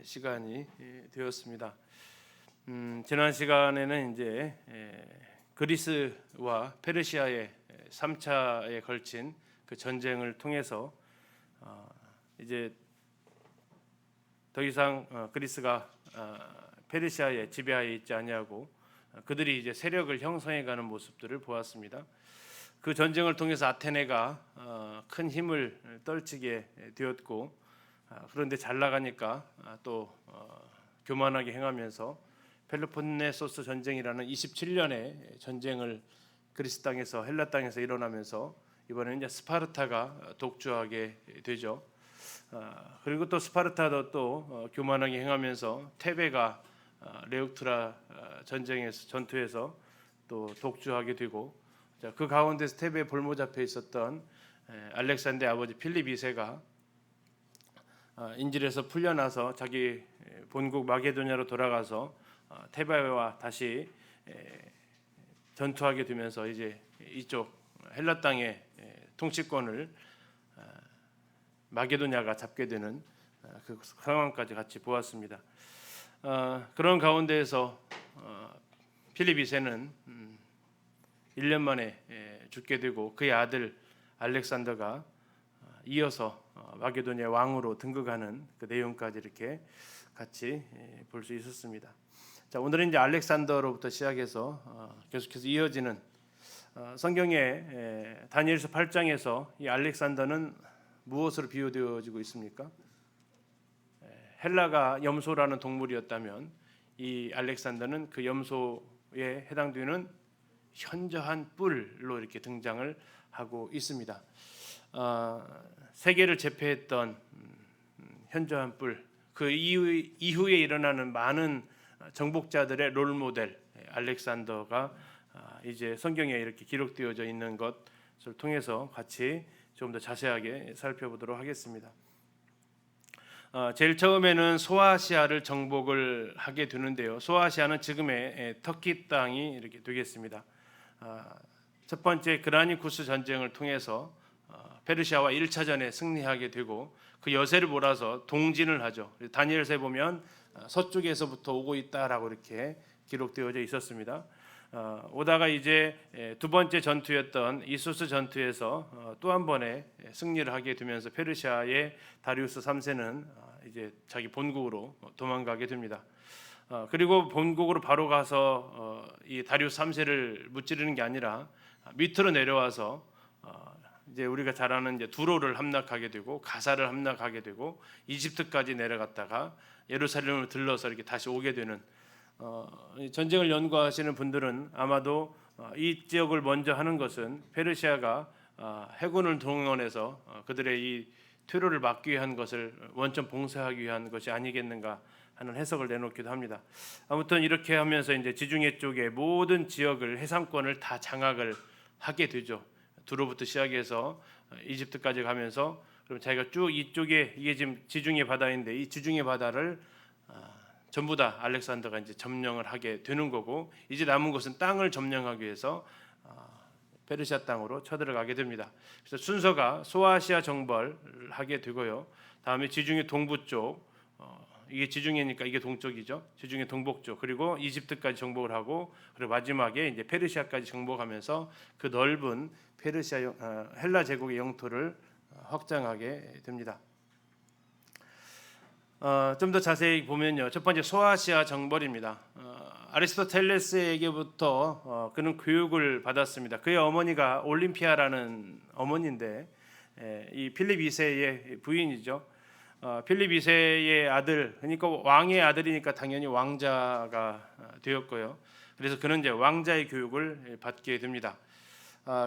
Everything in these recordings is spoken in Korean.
시간이 되었습니다. 지난 시간에는 이제 그리스와 페르시아의 3차에 걸친 그 전쟁을 통해서 이제 더 이상 그리스가 페르시아의 지배하에 있지 아니하고 그들이 이제 세력을 형성해가는 모습들을 보았습니다. 그 전쟁을 통해서 아테네가 큰 힘을 떨치게 되었고, 그런데 잘 나가니까 또 교만하게 행하면서 펠로폰네소스 전쟁이라는 27년의 전쟁을 그리스 땅에서 헬라 땅에서 일어나면서 이번에는 이제 스파르타가 독주하게 되죠. 그리고 또 스파르타도 또 교만하게 행하면서 테베가 레우트라 전투에서 또 독주하게 되고, 그 가운데서 테베에 볼모 잡혀 있었던 알렉산더의 아버지 필립 2세가 인질에서 풀려나서 자기 본국 마게도냐로 돌아가서 테베와 다시 전투하게 되면서 이제 이쪽 헬라 땅의 통치권을 마게도냐가 잡게 되는 그 상황까지 같이 보았습니다. 그런 가운데에서 필립 2세는 1년 만에 죽게 되고 그의 아들 알렉산더가 이어서 마게도냐 왕으로 등극하는 그 내용까지 이렇게 같이 볼 수 있었습니다. 자, 오늘은 이제 알렉산더로부터 시작해서 계속해서 이어지는 성경의 다니엘서 8장에서 이 알렉산더는 무엇으로 비유되어지고 있습니까? 헬라가 염소라는 동물이었다면 이 알렉산더는 그 염소에 해당되는 현저한 뿔로 이렇게 등장을 하고 있습니다. 세계를 제패했던 현저한 뿔, 그 이후에 일어나는 많은 정복자들의 롤모델 알렉산더가 이제 성경에 이렇게 기록되어져 있는 것을 통해서 같이 좀 더 자세하게 살펴보도록 하겠습니다. 제일 처음에는 소아시아를 정복을 하게 되는데요. 소아시아는 지금의 터키 땅이 이렇게 되겠습니다. 첫 번째 그라니쿠스 전쟁을 통해서 페르시아와 1차전에 승리하게 되고 그 여세를 몰아서 동진을 하죠. 다니엘서에 보면 서쪽에서부터 오고 있다라고 이렇게 기록되어져 있었습니다. 오다가 이제 두 번째 전투였던 이수스 전투에서 또 한 번의 승리를 하게 되면서 페르시아의 다리우스 3세는 이제 자기 본국으로 도망가게 됩니다. 그리고 본국으로 바로 가서 이 다리우스 3세를 무찌르는 게 아니라 밑으로 내려와서 이제 우리가 잘 아는 이제 두로를 함락하게 되고 가사를 함락하게 되고 이집트까지 내려갔다가 예루살렘을 들러서 이렇게 다시 오게 되는 전쟁을 연구하시는 분들은 아마도 이 지역을 먼저 하는 것은 페르시아가 해군을 동원해서 그들의 이 퇴로를 막기 위한 것을 원천 봉쇄하기 위한 것이 아니겠는가 하는 해석을 내놓기도 합니다. 아무튼 이렇게 하면서 이제 지중해 쪽의 모든 지역을 해상권을 다 장악을 하게 되죠. 두로부터 시작해서 이집트까지 가면서 그럼 자기가 쭉 이쪽에 이게 지금 지중해 바다인데 이 지중해 바다를 전부 다 알렉산더가 이제 점령을 하게 되는 거고 이제 남은 것은 땅을 점령하기 위해서 페르시아 땅으로 쳐들어가게 됩니다. 그래서 순서가 소아시아 정벌을 하게 되고요. 다음에 지중해 동부 쪽 이게 지중해니까 이게 동쪽이죠. 지중해 동북 쪽 그리고 이집트까지 정복을 하고 그리고 마지막에 이제 페르시아까지 정복하면서 그 넓은 페르시아 헬라 제국의 영토를 확장하게 됩니다. 좀 더 자세히 보면요. 첫 번째 소아시아 정벌입니다. 아리스토텔레스에게부터 그는 교육을 받았습니다. 그의 어머니가 올림피아라는 어머니인데 이 필립 2세의 부인이죠. 필립 2세의 아들, 그러니까 왕의 아들이니까 당연히 왕자가 되었고요. 그래서 그는 이제 왕자의 교육을 받게 됩니다.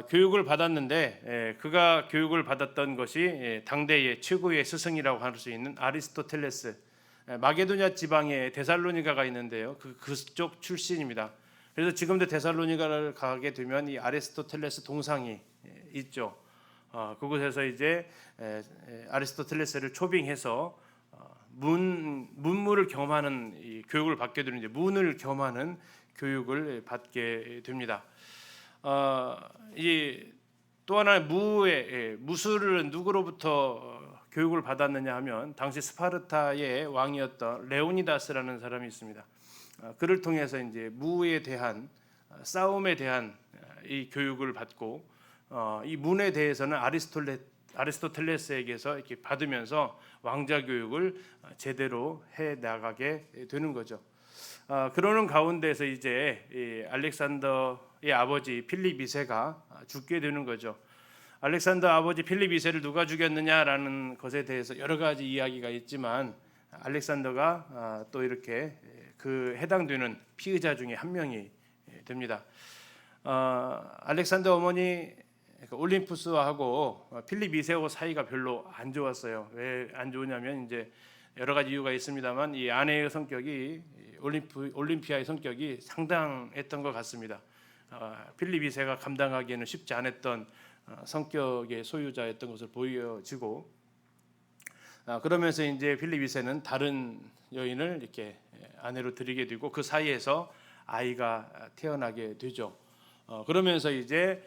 교육을 받았는데 그가 교육을 받았던 것이 당대의 최고의 스승이라고 할 수 있는 아리스토텔레스, 마게도냐 지방에 데살로니가가 있는데요. 그쪽 출신입니다. 그래서 지금도 데살로니가를 가게 되면 이 아리스토텔레스 동상이 있죠. 그곳에서 이제 아리스토텔레스를 초빙해서 문물을 겸하는 이 교육을 받게 되는 이제 문을 겸하는 교육을 받게 됩니다. 이 또 하나의 무술은 누구로부터 교육을 받았느냐 하면 당시 스파르타의 왕이었던 레오니다스라는 사람이 있습니다. 그를 통해서 이제 무에 대한 싸움에 대한 이 교육을 받고 이 문에 대해서는 아리스토텔레스에게서 이렇게 받으면서 왕자 교육을 제대로 해 나가게 되는 거죠. 그러는 가운데서 이제 이 알렉산더의 아버지 필립 2세가 죽게 되는 거죠. 알렉산더 아버지 필립 2세를 누가 죽였느냐라는 것에 대해서 여러 가지 이야기가 있지만 알렉산더가 또 이렇게 그 해당되는 피의자 중에 한 명이 됩니다. 알렉산더 어머니 올림푸스하고 필립 2세하고 사이가 별로 안 좋았어요. 왜 안 좋으냐면 이제 여러 가지 이유가 있습니다만 이 아내의 성격이 올림피아의 성격이 상당했던 것 같습니다. 필립 2세가 감당하기에는 쉽지 않았던 성격의 소유자였던 것을 보여지고 그러면서 이제 필립 2세는 다른 여인을 이렇게 아내로 들이게 되고 그 사이에서 아이가 태어나게 되죠. 그러면서 이제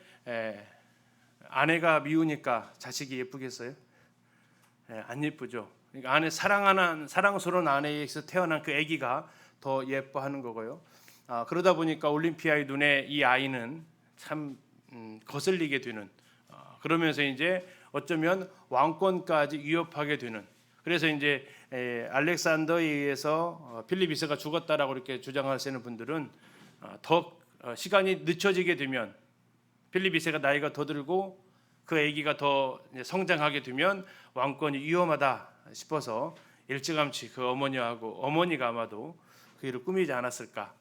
아내가 미우니까 자식이 예쁘겠어요? 안 예쁘죠. 그러니까 아내 사랑스러운 아내에서 태어난 그 아기가 더 예뻐하는 거고요. 그러다 보니까 올림피아의 눈에 이 아이는 참 거슬리게 되는 그러면서 이제 어쩌면 왕권까지 위협하게 되는 그래서 이제 알렉산더에 의해서 필립 2세가 죽었다라고 이렇게 주장하시는 분들은 더 시간이 늦춰지게 되면 필립 2세가 나이가 더 들고 그 아기가 더 성장하게 되면 왕권이 위험하다 싶어서 일찌감치 그 어머니가 아마도 그 일을 꾸미지 않았을까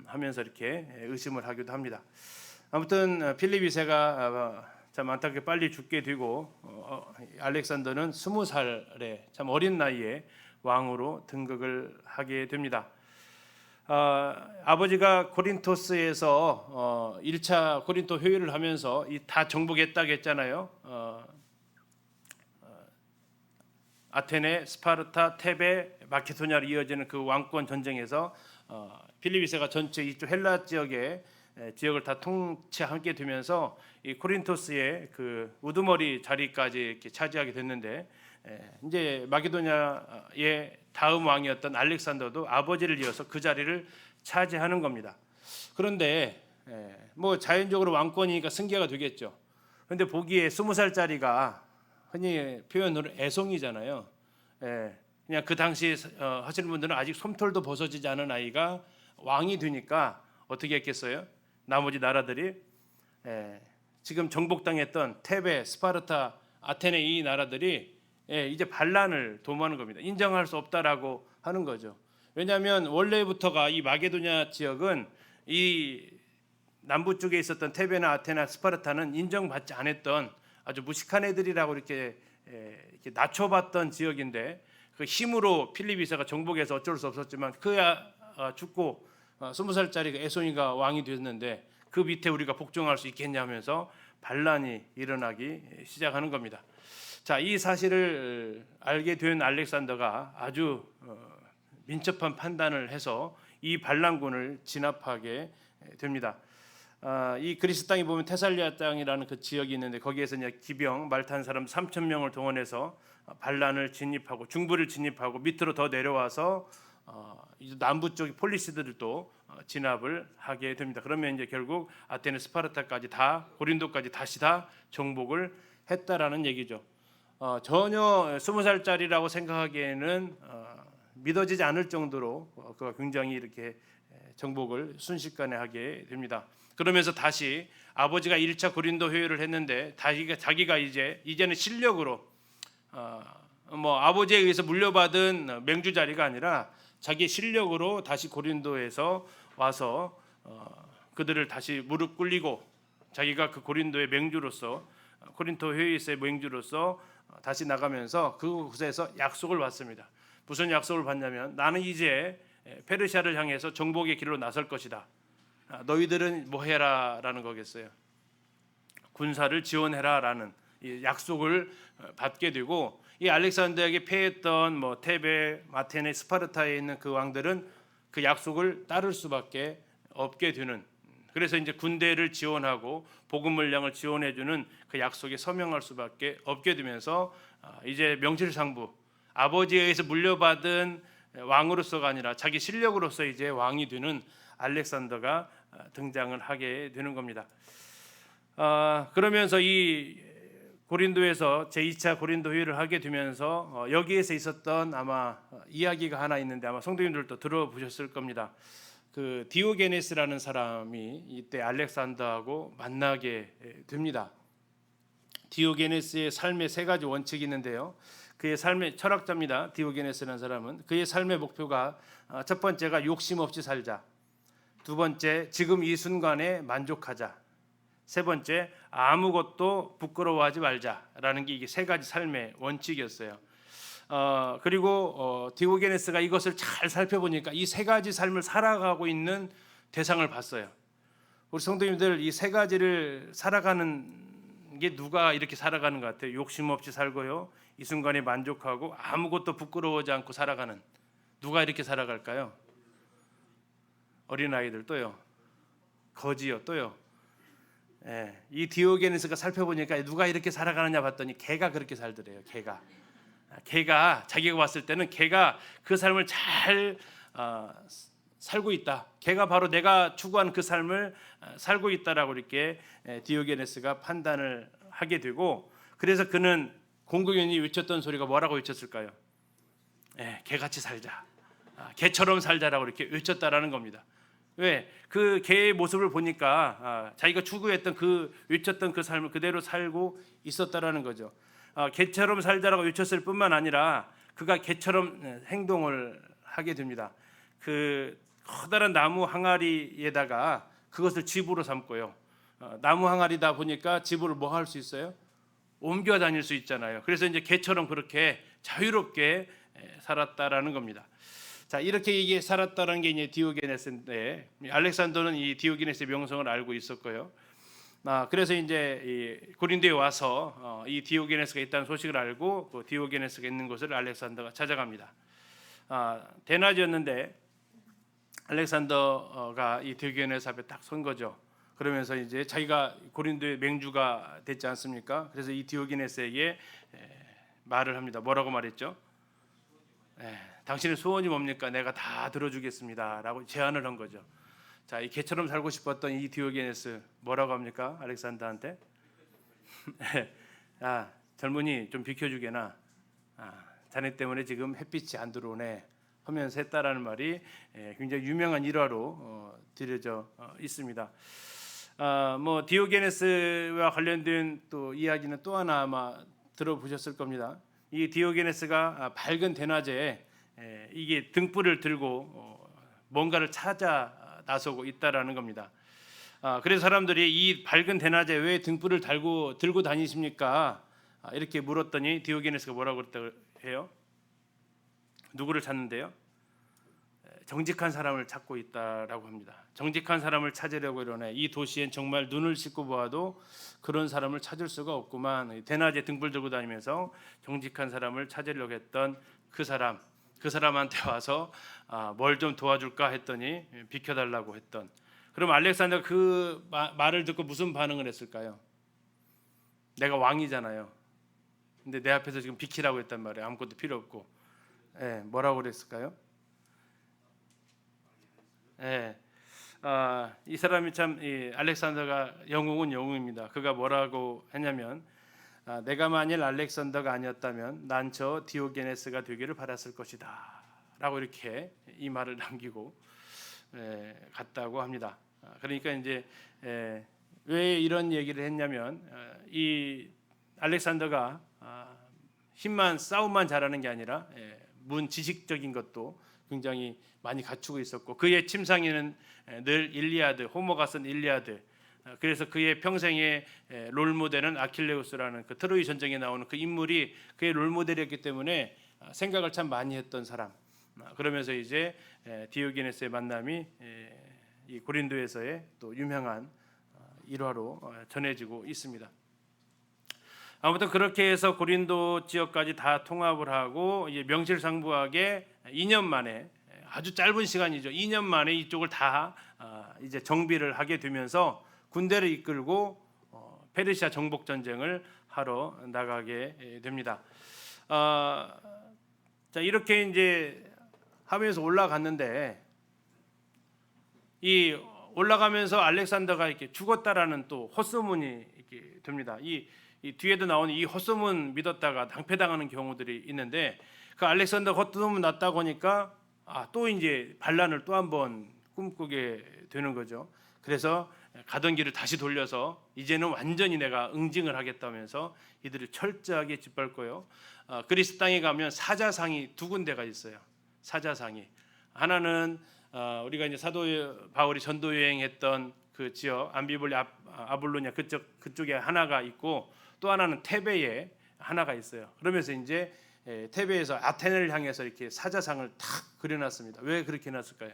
하면서 이렇게 의심을 하기도 합니다. 아무튼 필립 2세가 참 안타깝게 빨리 죽게 되고 알렉산더는 20살에 참 어린 나이에 왕으로 등극을 하게 됩니다. 아버지가 코린토스에서 1차 코린토 회의를 하면서 다 정복했다고 했잖아요. 아테네, 스파르타, 테베, 마케도냐로 이어지는 그 왕권 전쟁에서 필립 2세가 전체 이쪽 헬라 지역을 다 통치하게 되면서 이 코린토스의 그 우두머리 자리까지 이렇게 차지하게 됐는데 이제 마게도냐의 다음 왕이었던 알렉산더도 아버지를 이어서 그 자리를 차지하는 겁니다. 그런데 뭐 자연적으로 왕권이니까 승계가 되겠죠. 그런데 보기에 20살짜리가 흔히 표현으로 애송이잖아요. 그냥 그 당시 하시는 분들은 아직 솜털도 벗어지지 않은 아이가 왕이 되니까 어떻게 했겠어요? 나머지 나라들이 지금 정복당했던 테베, 스파르타, 아테네 이 나라들이 이제 반란을 도모하는 겁니다. 인정할 수 없다라고 하는 거죠. 왜냐하면 원래부터가 이 마게도냐 지역은 이 남부 쪽에 있었던 테베나 아테나, 스파르타는 인정받지 않았던 아주 무식한 애들이라고 이렇게 낮춰봤던 지역인데 그 힘으로 필립 2세가 정복해서 어쩔 수 없었지만 그야 죽고 20살짜리 애송이가 왕이 됐는데 그 밑에 우리가 복종할 수 있겠냐면서 반란이 일어나기 시작하는 겁니다. 자, 이 사실을 알게 된 알렉산더가 아주 민첩한 판단을 해서 이 반란군을 진압하게 됩니다. 이 그리스 땅에 보면 테살리아 땅이라는 그 지역이 있는데 거기에서 이제 기병 말탄 사람 3,000명을 동원해서 반란을 진입하고 중부를 진입하고 밑으로 더 내려와서 남부 쪽 폴리스들도 진압을 하게 됩니다. 그러면 이제 결국 아테네, 스파르타까지 다 고린도까지 다시 다 정복을 했다라는 얘기죠. 전혀 20살짜리라고 생각하기에는 믿어지지 않을 정도로 그가 굉장히 이렇게 정복을 순식간에 하게 됩니다. 그러면서 다시 아버지가 1차 고린도 회의를 했는데 자기가 이제는 실력으로 뭐 아버지에 의해서 물려받은 맹주 자리가 아니라 자기 실력으로 다시 고린도에서 와서 그들을 다시 무릎 꿇리고 자기가 그 고린도의 맹주로서 고린도 회의에서의 맹주로서 다시 나가면서 그곳에서 약속을 받습니다. 무슨 약속을 받냐면 나는 이제 페르시아를 향해서 정복의 길로 나설 것이다. 너희들은 뭐 해라라는 거겠어요. 군사를 지원해라라는 이 약속을 받게 되고 이 알렉산더에게 패했던 뭐 테베, 아테네, 스파르타에 있는 그 왕들은 그 약속을 따를 수밖에 없게 되는 그래서 이제 군대를 지원하고 복음 물량을 지원해주는 그 약속에 서명할 수밖에 없게 되면서 이제 명실상부 아버지에 의해서 물려받은 왕으로서가 아니라 자기 실력으로서 이제 왕이 되는 알렉산더가 등장을 하게 되는 겁니다. 그러면서 이 고린도에서 제2차 고린도 회의를 하게 되면서 여기에서 있었던 아마 이야기가 하나 있는데 아마 성도님들도 들어보셨을 겁니다. 그 디오게네스라는 사람이 이때 알렉산더하고 만나게 됩니다. 디오게네스의 삶의 세 가지 원칙이 있는데요. 그의 삶의 철학자입니다. 디오게네스라는 사람은 그의 삶의 목표가 첫 번째가 욕심 없이 살자. 두 번째 지금 이 순간에 만족하자. 세 번째 아무것도 부끄러워하지 말자라는 게 이게 세 가지 삶의 원칙이었어요. 그리고 디오게네스가 이것을 잘 살펴보니까 이 세 가지 삶을 살아가고 있는 대상을 봤어요. 우리 성도님들 이 세 가지를 살아가는 게 누가 이렇게 살아가는 것 같아요? 욕심 없이 살고요, 이 순간에 만족하고 아무것도 부끄러워하지 않고 살아가는 누가 이렇게 살아갈까요? 어린아이들 또요, 거지요 또요. 이 디오게네스가 살펴보니까 누가 이렇게 살아가느냐 봤더니 개가 그렇게 살더래요. 개가 자기가 봤을 때는 개가 그 삶을 잘 살고 있다. 개가 바로 내가 추구한 그 삶을 살고 있다라고 이렇게 디오게네스가 판단을 하게 되고, 그래서 그는 공공연히 외쳤던 소리가 뭐라고 외쳤을까요? 개같이 살자, 개처럼 살자라고 이렇게 외쳤다라는 겁니다. 왜? 그 개의 모습을 보니까 자기가 추구했던 그 외쳤던 그 삶을 그대로 살고 있었다라는 거죠. 개처럼 살자라고 외쳤을 뿐만 아니라 그가 개처럼 행동을 하게 됩니다. 그 커다란 나무 항아리에다가 그것을 집으로 삼고요. 나무 항아리다 보니까 집으로 뭐 할 수 있어요? 옮겨 다닐 수 있잖아요. 그래서 이제 개처럼 그렇게 자유롭게 살았다라는 겁니다. 자, 이렇게 이게 살았다는 게 이제 디오게네스인데, 알렉산더는 이 디오게네스의 명성을 알고 있었고요. 그래서 이제 이 고린도에 와서 이 디오게네스가 있다는 소식을 알고 그 디오게네스가 있는 곳을 알렉산더가 찾아갑니다. 대낮이었는데 알렉산더가 이 디오게네스 앞에 딱 선 거죠. 그러면서 이제 자기가 고린도의 맹주가 됐지 않습니까? 그래서 이 디오게네스에게 말을 합니다. 뭐라고 말했죠? 당신의 소원이 뭡니까? 내가 다 들어주겠습니다라고 제안을 한 거죠. 자, 이 개처럼 살고 싶었던 이 디오게네스 뭐라고 합니까? 알렉산더한테 젊은이 좀 비켜주게나, 자네 때문에 지금 햇빛이 안 들어오네 하면서 했다라는 말이 굉장히 유명한 일화로 들여져 있습니다. 뭐 디오게네스와 관련된 또 이야기는 또 하나 아마 들어보셨을 겁니다. 이 디오게네스가 밝은 대낮에 이게 등불을 들고 뭔가를 찾아 나서고 있다라는 겁니다. 그래서 사람들이 이 밝은 대낮에 왜 등불을 들고 다니십니까? 이렇게 물었더니 디오게네스가 뭐라고 그랬다고 해요? 누구를 찾는데요? 정직한 사람을 찾고 있다라고 합니다. 정직한 사람을 찾으려고 이러네. 이 도시엔 정말 눈을 씻고 보아도 그런 사람을 찾을 수가 없구만. 대낮에 등불 들고 다니면서 정직한 사람을 찾으려고 했던 그 사람한테 와서 뭘 좀 도와줄까 했더니 비켜달라고 했던. 그럼 알렉산더가 그 말을 듣고 무슨 반응을 했을까요? 내가 왕이잖아요. 근데 내 앞에서 지금 비키라고 했단 말이에요. 아무것도 필요 없고. 뭐라고 그랬을까요? 이 사람이 참, 알렉산더가 영웅은 영웅입니다. 그가 뭐라고 했냐면, 내가 만일 알렉산더가 아니었다면 난 저 디오게네스가 되기를 바랐을 것이다 라고 이렇게 이 말을 남기고 갔다고 합니다. 그러니까 이제 왜 이런 얘기를 했냐면, 이 알렉산더가 싸움만 잘하는 게 아니라 문지식적인 것도 굉장히 많이 갖추고 있었고, 그의 침상에는 늘 일리아드, 호머가 쓴 일리아드, 그래서 그의 평생의 롤모델은 아킬레우스라는 그 트로이 전쟁에 나오는 그 인물이 그의 롤모델이었기 때문에 생각을 참 많이 했던 사람. 그러면서 이제 디오게네스의 만남이 이 고린도에서의 또 유명한 일화로 전해지고 있습니다. 아무튼 그렇게 해서 고린도 지역까지 다 통합을 하고 이제 명실상부하게 2년 만에 아주 짧은 시간이죠. 2년 만에 이쪽을 다 이제 정비를 하게 되면서 군대를 이끌고 페르시아 정복 전쟁을 하러 나가게 됩니다. 자, 이렇게 이제 하면서 올라갔는데 이 올라가면서 알렉산더가 이렇게 죽었다라는 또 헛소문이 이렇게 됩니다. 이 뒤에도 나오는 이 헛소문 믿었다가 낭패당하는 경우들이 있는데 그 알렉산더 헛소문 났다고 하니까 또 이제 반란을 또 한번 꿈꾸게 되는 거죠. 그래서 가던 길을 다시 돌려서 이제는 완전히 내가 응징을 하겠다면서 이들을 철저하게 짓밟고요. 그리스 땅에 가면 사자상이 두 군데가 있어요. 사자상이 하나는 우리가 이제 사도 바울이 전도 여행했던 그 지역 암비볼리 아볼로냐 그쪽에 하나가 있고 또 하나는 테베에 하나가 있어요. 그러면서 이제 테베에서 아테네를 향해서 이렇게 사자상을 탁 그려놨습니다. 왜 그렇게 해놨을까요?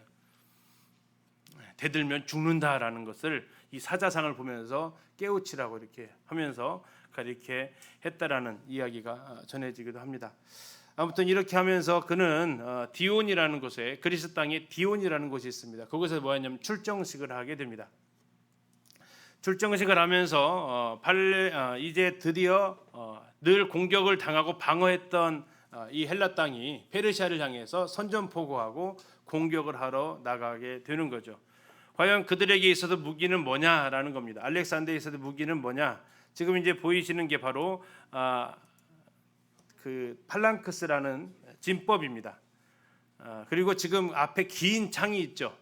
대들면 죽는다라는 것을 이 사자상을 보면서 깨우치라고 이렇게 하면서 이렇게 했다라는 이야기가 전해지기도 합니다. 아무튼 이렇게 하면서 그는 디온이라는 곳에 그리스 땅에 디온이라는 곳이 있습니다. 그곳에서 뭐였냐면 출정식을 하게 됩니다. 출정식을 하면서 이제 드디어 늘 공격을 당하고 방어했던 이 헬라 땅이 페르시아를 향해서 선전포고하고 공격을 하러 나가게 되는 거죠. 과연 그들에게 있어서 무기는 뭐냐라는 겁니다. 알렉산더에 있어서 무기는 뭐냐? 지금 이제 보이시는 게 바로 그 팔랑크스라는 진법입니다. 그리고 지금 앞에 긴 창이 있죠.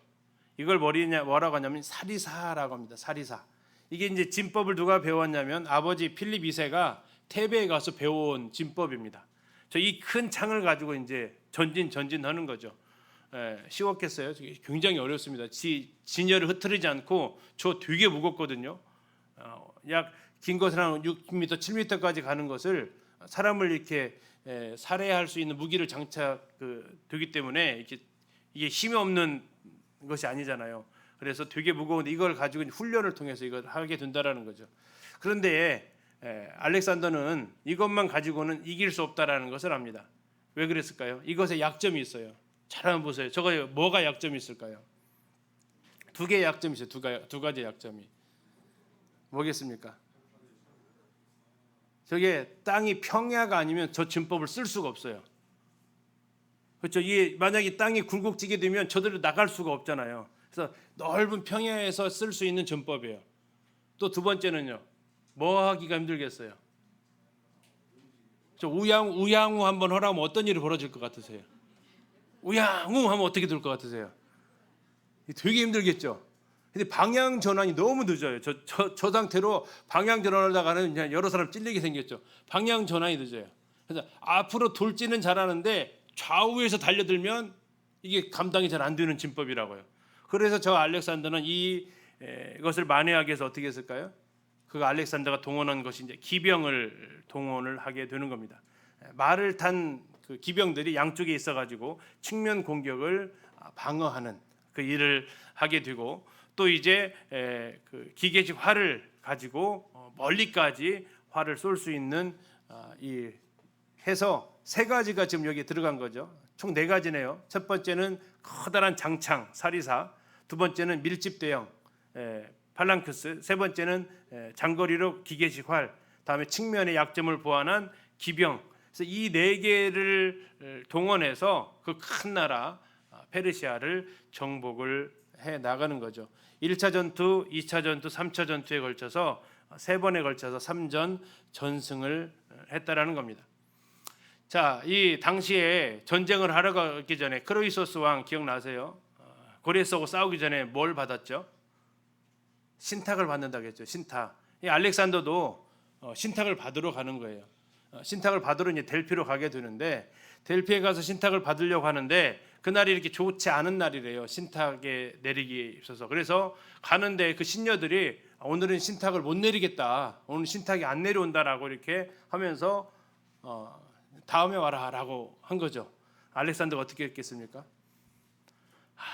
이걸 뭐라고 하냐면 사리사라고 합니다. 사리사. 이게 이제 진법을 누가 배웠냐면 아버지 필립 2세가 테베에 가서 배워온 진법입니다. 저 이 큰 창을 가지고 이제 전진하는 거죠. 쉬웠겠어요? 굉장히 어렵습니다. 진열을 흐트리지 않고 저 되게 무겁거든요. 약 긴 것은 한 6m, 7m까지 가는 것을 사람을 이렇게 살해할 수 있는 무기를 장착되기 때문에 이게 힘이 없는 것이 아니잖아요. 그래서 되게 무거운데 이걸 가지고 훈련을 통해서 이걸 하게 된다라는 거죠. 그런데 알렉산더는 이것만 가지고는 이길 수 없다라는 것을 압니다. 왜 그랬을까요? 이것에 약점이 있어요. 잘 한번 보세요. 저거 뭐가 약점이 있을까요? 두 개의 약점이 있어요. 두 가지 약점이. 뭐겠습니까? 저게 땅이 평야가 아니면 저 진법을 쓸 수가 없어요. 그렇죠? 이게 만약에 땅이 굴곡지게 되면 저들로 나갈 수가 없잖아요. 그래서 넓은 평야에서 쓸 수 있는 전법이에요. 또 두 번째는요. 뭐 하기가 힘들겠어요? 저 우양우 한번 하라면 어떤 일이 벌어질 것 같으세요? 우양우 하면 어떻게 될 것 같으세요? 되게 힘들겠죠. 근데 방향 전환이 너무 늦어요. 저 상태로 방향 전환을 하다가는 그냥 여러 사람 찔리게 생겼죠. 방향 전환이 늦어요. 그래서 앞으로 돌지는 잘하는데 좌우에서 달려들면 이게 감당이 잘 안 되는 진법이라고요. 그래서 저 알렉산더는 이것을 만회하기 위해서 어떻게 했을까요? 그 알렉산더가 동원한 것이 이제 기병을 동원을 하게 되는 겁니다. 말을 탄 그 기병들이 양쪽에 있어가지고 측면 공격을 방어하는 그 일을 하게 되고 또 이제 그 기계식 활을 가지고 멀리까지 활을 쏠 수 있는 이 해서 세 가지가 지금 여기 들어간 거죠. 총 네 가지네요. 첫 번째는 커다란 장창 사리사, 두 번째는 밀집대형 팔랑크스, 세 번째는 장거리로 기계식 활, 다음에 측면의 약점을 보완한 기병. 그래서 이 네 개를 동원해서 그 큰 나라 페르시아를 정복을 해 나가는 거죠. 1차 전투, 2차 전투, 3차 전투에 걸쳐서 세 번에 걸쳐서 3전 전승을 했다라는 겁니다. 자, 이 당시에 전쟁을 하러 가기 전에 크로이소스 왕 기억나세요? 고레스하고 싸우기 전에 뭘 받았죠? 신탁을 받는다고 했죠. 신탁. 이 알렉산더도 신탁을 받으러 가는 거예요. 신탁을 받으러 이제 델피로 가게 되는데 델피에 가서 신탁을 받으려고 하는데 그날이 이렇게 좋지 않은 날이래요. 신탁에 내리기 있어서. 그래서 가는데 그 신녀들이 오늘은 신탁을 못 내리겠다. 오늘 신탁이 안 내려온다라고 이렇게 하면서 다음에 와라라고 한 거죠. 알렉산더가 어떻게 했겠습니까?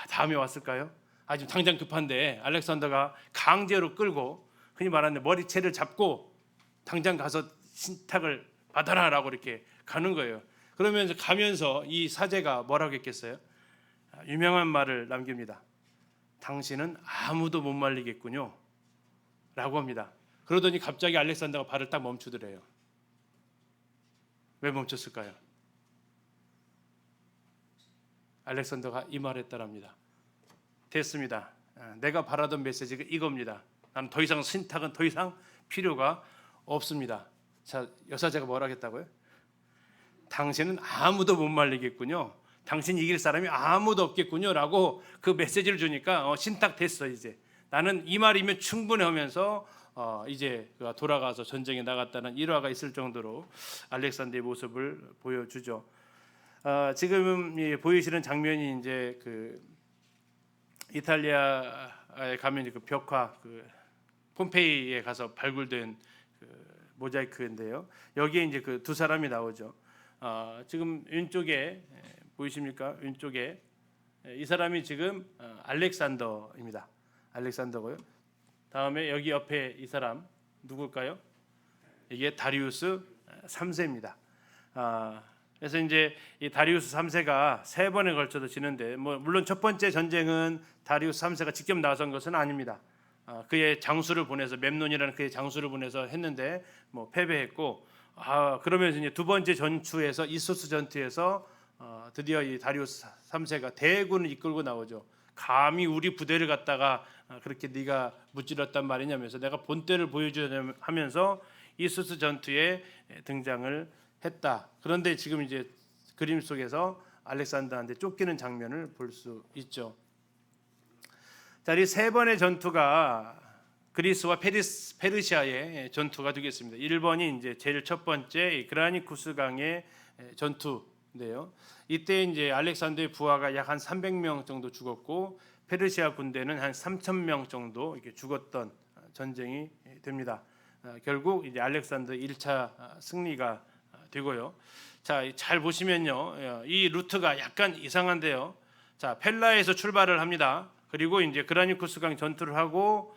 다음에 왔을까요? 지금 당장 급한데 알렉산더가 강제로 끌고 흔히 말하는 머리채를 잡고 당장 가서 신탁을 받아라라고 이렇게 가는 거예요. 그러면서 가면서 이 사제가 뭐라고 했겠어요? 유명한 말을 남깁니다. 당신은 아무도 못 말리겠군요 라고 합니다. 그러더니 갑자기 알렉산더가 발을 딱 멈추더래요. 왜 멈췄을까요? 알렉산더가 이 말을 했다랍니다. 됐습니다. 내가 바라던 메시지가 이겁니다. 나는 더 이상 신탁은 더 이상 필요가 없습니다. 자, 여사제가 뭐라 했다고요? 당신은 아무도 못 말리겠군요. 당신 이길 사람이 아무도 없겠군요 라고 그 메시지를 주니까 신탁 됐어. 이제 나는 이 말이면 충분해 하면서 이제 그가 돌아가서 전쟁에 나갔다는 일화가 있을 정도로 알렉산더의 모습을 보여주죠. 지금 보이시는 장면이 이제 그 이탈리아에 가면 그 벽화 그 폼페이에 가서 발굴된 그 모자이크인데요. 여기에 이제 그 두 사람이 나오죠. 지금 왼쪽에 보이십니까? 왼쪽에 이 사람이 지금 알렉산더입니다. 알렉산더고요. 다음에 여기 옆에 이 사람 누굴까요? 이게 다리우스 3세입니다. 그래서 이제 이 다리우스 3세가 세 번에 걸쳐서 지는데 물론 첫 번째 전쟁은 다리우스 3세가 직접 나선 것은 아닙니다. 그의 장수를 보내서 멤논이라는 그의 장수를 보내서 했는데 패배했고 그러면서 이제 두 번째 전투에서 이소스 전투에서 드디어 이 다리우스 3세가 대군을 이끌고 나오죠. 감히 우리 부대를 갖다가 그렇게 네가 무찌렀단 말이냐면서 내가 본때를 보여주려 하면서 이소스 전투에 등장을 했다. 그런데 지금 이제 그림 속에서 알렉산더한테 쫓기는 장면을 볼 수 있죠. 자, 이 세 번의 전투가 그리스와 페르시아의 전투가 되겠습니다. 1번이 이제 제일 첫 번째 그라니쿠스 강의 전투인데요. 이때 이제 알렉산더의 부하가 약 한 300명 정도 죽었고 페르시아 군대는 한 3,000명 정도 이렇게 죽었던 전쟁이 됩니다. 결국 이제 알렉산더 1차 승리가 되고요. 자, 잘 보시면요, 이 루트가 약간 이상한데요. 자, 펠라에서 출발을 합니다. 그리고 이제 그라니쿠스 강 전투를 하고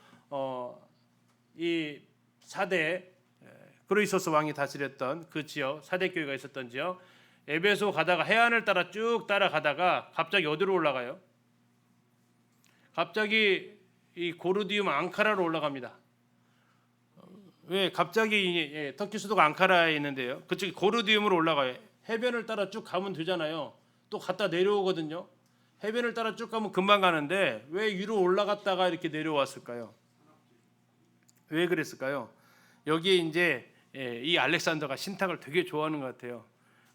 이 4대 그로이소스 왕이 다스렸던 그 지역, 4대 교회가 있었던 지역, 에베소 가다가 해안을 따라 쭉 따라가다가 갑자기 어디로 올라가요? 갑자기 이 고르디움 앙카라로 올라갑니다. 왜 갑자기 터키 수도가 앙카라에 있는데요. 그쪽이 고르디움으로 올라가요. 해변을 따라 쭉 가면 되잖아요. 또 갔다 내려오거든요. 해변을 따라 쭉 가면 금방 가는데 왜 위로 올라갔다가 이렇게 내려왔을까요? 왜 그랬을까요? 여기에 이제 이 알렉산더가 신탁을 되게 좋아하는 것 같아요.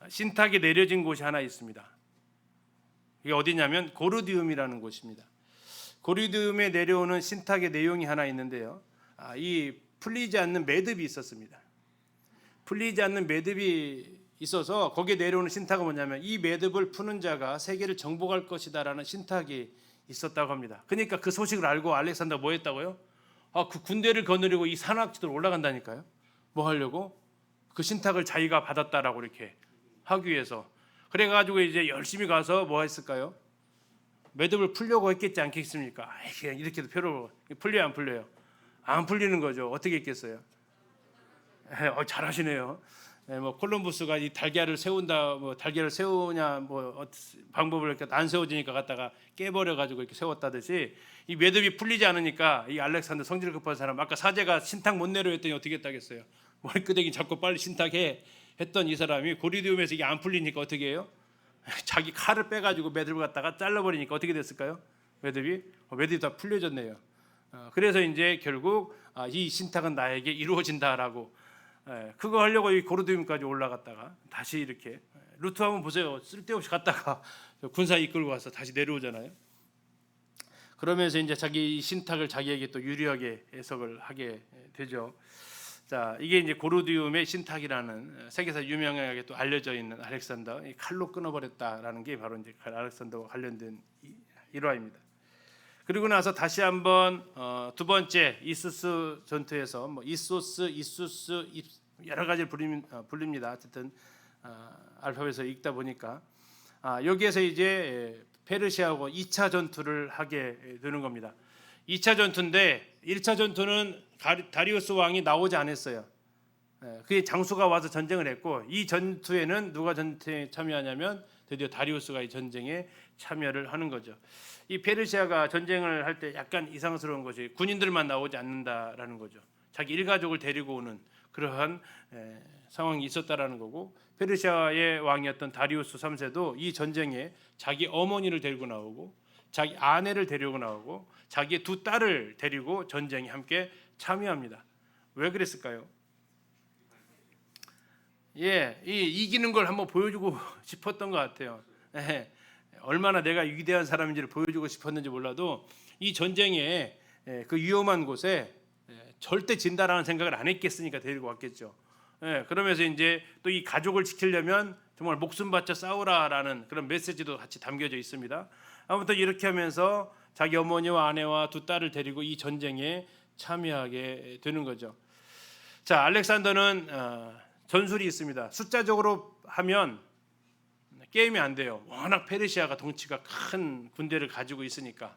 신탁이 내려진 곳이 하나 있습니다. 이게 어디냐면 고르디움이라는 곳입니다. 고르디움에 내려오는 신탁의 내용이 하나 있는데요. 이 풀리지 않는 매듭이 있었습니다. 풀리지 않는 매듭이 있어서 거기에 내려오는 신탁은 뭐냐면 이 매듭을 푸는 자가 세계를 정복할 것이다라는 신탁이 있었다고 합니다. 그러니까 그 소식을 알고 알렉산더가 뭐 했다고요? 그 군대를 거느리고 이 산악지대로 올라간다니까요. 뭐 하려고? 그 신탁을 자기가 받았다라고 이렇게 하기 위해서. 그래가지고 이제 열심히 가서 뭐 했을까요? 매듭을 풀려고 했겠지 않겠습니까? 이렇게도 표로 풀려요, 안 풀려요? 안 풀리는 거죠. 어떻게 했겠어요? 잘하시네요. 뭐 콜럼부스가 이 달걀을 세운다, 뭐 달걀을 세우냐, 뭐 방법을 이렇게 안 세워지니까 갖다가 깨버려 가지고 이렇게 세웠다듯이 이 매듭이 풀리지 않으니까 이 알렉산더 성질 급한 사람, 아까 사제가 신탁 못 내려 했더니 어떻게 했다겠어요? 머리끄댕이 잡고 빨리 신탁해 했던 이 사람이 고리디움에서 이게 안 풀리니까 어떻게 해요? 자기 칼을 빼가지고 매듭을 갖다가 잘라버리니까 어떻게 됐을까요? 매듭이 다 풀려졌네요. 그래서 이제 결국 이 신탁은 나에게 이루어진다라고 그거 하려고 이 고르디움까지 올라갔다가 다시 이렇게 루트 한번 보세요. 쓸데없이 갔다가 군사 이끌고 와서 다시 내려오잖아요. 그러면서 이제 자기 신탁을 자기에게 또 유리하게 해석을 하게 되죠. 자, 이게 이제 고르디움의 신탁이라는 세계에서 유명하게 또 알려져 있는 알렉산더 칼로 끊어버렸다라는 게 바로 이제 알렉산더와 관련된 일화입니다. 그리고 나서 다시 한번 두 번째 이소스 전투에서 뭐 이소스 여러 가지를 불립니다. 어쨌든 알파벳에서 읽다 보니까 여기에서 이제 페르시아하고 2차 전투를 하게 되는 겁니다. 2차 전투인데 1차 전투는 다리우스 왕이 나오지 않았어요. 그의 장수가 와서 전쟁을 했고 이 전투에는 누가 전투에 참여하냐면 드디어 다리우스가 이 전쟁에 참여를 하는 거죠. 이 페르시아가 전쟁을 할 때 약간 이상스러운 것이 군인들만 나오지 않는다라는 거죠. 자기 일가족을 데리고 오는 그러한 상황이 있었다라는 거고, 페르시아의 왕이었던 다리우스 3세도 이 전쟁에 자기 어머니를 데리고 나오고 자기 아내를 데리고 나오고 자기의 두 딸을 데리고 전쟁에 함께 참여합니다. 왜 그랬을까요? 이기는 걸 한번 보여주고 싶었던 것 같아요. 얼마나 내가 위대한 사람인지를 보여주고 싶었는지 몰라도 이 전쟁에 그 위험한 곳에 절대 진다라는 생각을 안 했겠으니까 데리고 왔겠죠. 그러면서 이제 또 이 가족을 지키려면 정말 목숨 바쳐 싸우라라는 그런 메시지도 같이 담겨져 있습니다. 아무튼 이렇게 하면서 자기 어머니와 아내와 두 딸을 데리고 이 전쟁에 참여하게 되는 거죠. 자, 알렉산더는 전술이 있습니다. 숫자적으로 하면 게임이 안 돼요. 워낙 페르시아가 덩치가 큰 군대를 가지고 있으니까.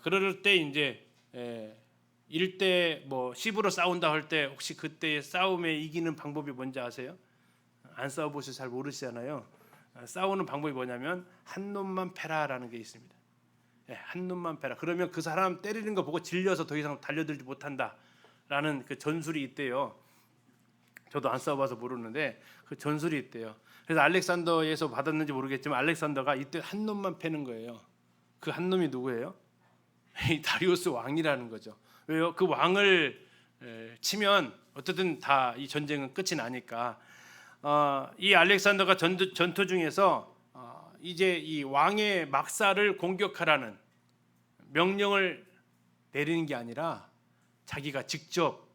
그럴 때 이제 1대 뭐 10으로 싸운다 할 때 혹시 그때 싸움에 이기는 방법이 뭔지 아세요? 안 싸워보셔서 잘 모르시잖아요. 싸우는 방법이 뭐냐면 한 놈만 패라라는 게 있습니다. 한 놈만 패라. 그러면 그 사람 때리는 거 보고 질려서 더 이상 달려들지 못한다라는 그 전술이 있대요. 저도 안 싸워봐서 모르는데 그 전술이 있대요. 그래서 알렉산더에서 받았는지 모르겠지만 알렉산더가 이때 한 놈만 패는 거예요. 그 한 놈이 누구예요? 이 다리우스 왕이라는 거죠. 왜요? 그 왕을 치면 어쨌든 다 이 전쟁은 끝이 나니까. 이 알렉산더가 전투 중에서 이제 이 왕의 막사를 공격하라는 명령을 내리는 게 아니라 자기가 직접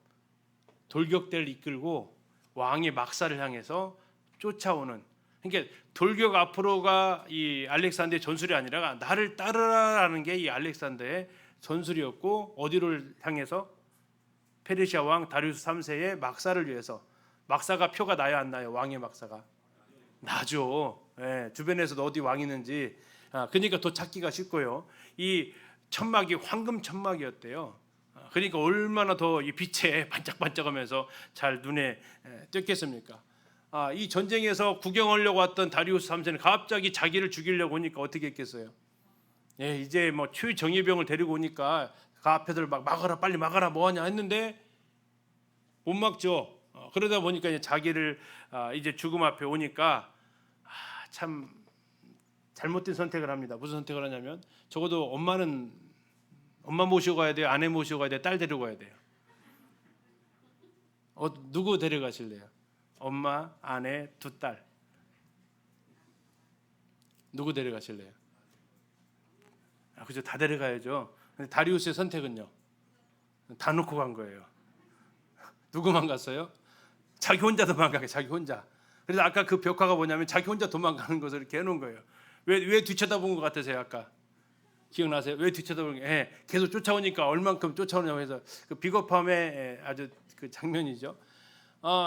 돌격대를 이끌고 왕의 막사를 향해서 쫓아오는, 그러니까 돌격 앞으로가 이 알렉산더의 전술이 아니라 나를 따르라라는 게 이 알렉산더의 전술이었고, 어디를 향해서? 페르시아 왕 다리우스 3세의 막사를 위해서. 막사가 표가 나요, 안 나요? 왕의 막사가 나죠. 주변에서도 어디 왕이 있는지, 그러니까 더 찾기가 쉽고요. 이 천막이 황금 천막이었대요. 그러니까 얼마나 더 이 빛에 반짝반짝하면서 잘 눈에 띄었겠습니까? 이 전쟁에서 구경하려고 왔던 다리우스 3세는 갑자기 자기를 죽이려고 오니까 어떻게 했겠어요? 이제 뭐 최정예병을 데리고 오니까 그 앞에들 막 막아라, 빨리 막아라, 뭐하냐 했는데 못 막죠. 그러다 보니까 이제 자기를 이제 죽음 앞에 오니까 참 잘못된 선택을 합니다. 무슨 선택을 하냐면, 적어도 엄마 모시고 가야 돼요, 아내 모시고 가야 돼요, 딸 데리고 가야 돼요. 누구 데려가실래요? 엄마, 아내, 두 딸. 누구 데려가실래요? 그죠, 다 데려가야죠. 근데 다리우스의 선택은요, 다 놓고 간 거예요. 누구만 갔어요? 자기 혼자 도망가게, 자기 혼자. 그래서 아까 그 벽화가 뭐냐면 자기 혼자 도망가는 것을 이렇게 해놓은 거예요. 왜 뒤쳐다본 것 같으세요? 아까 기억나세요? 왜 뒤쳐다보는 게? 계속 쫓아오니까 얼만큼 쫓아오냐고 해서 그 비겁함의 아주 그 장면이죠.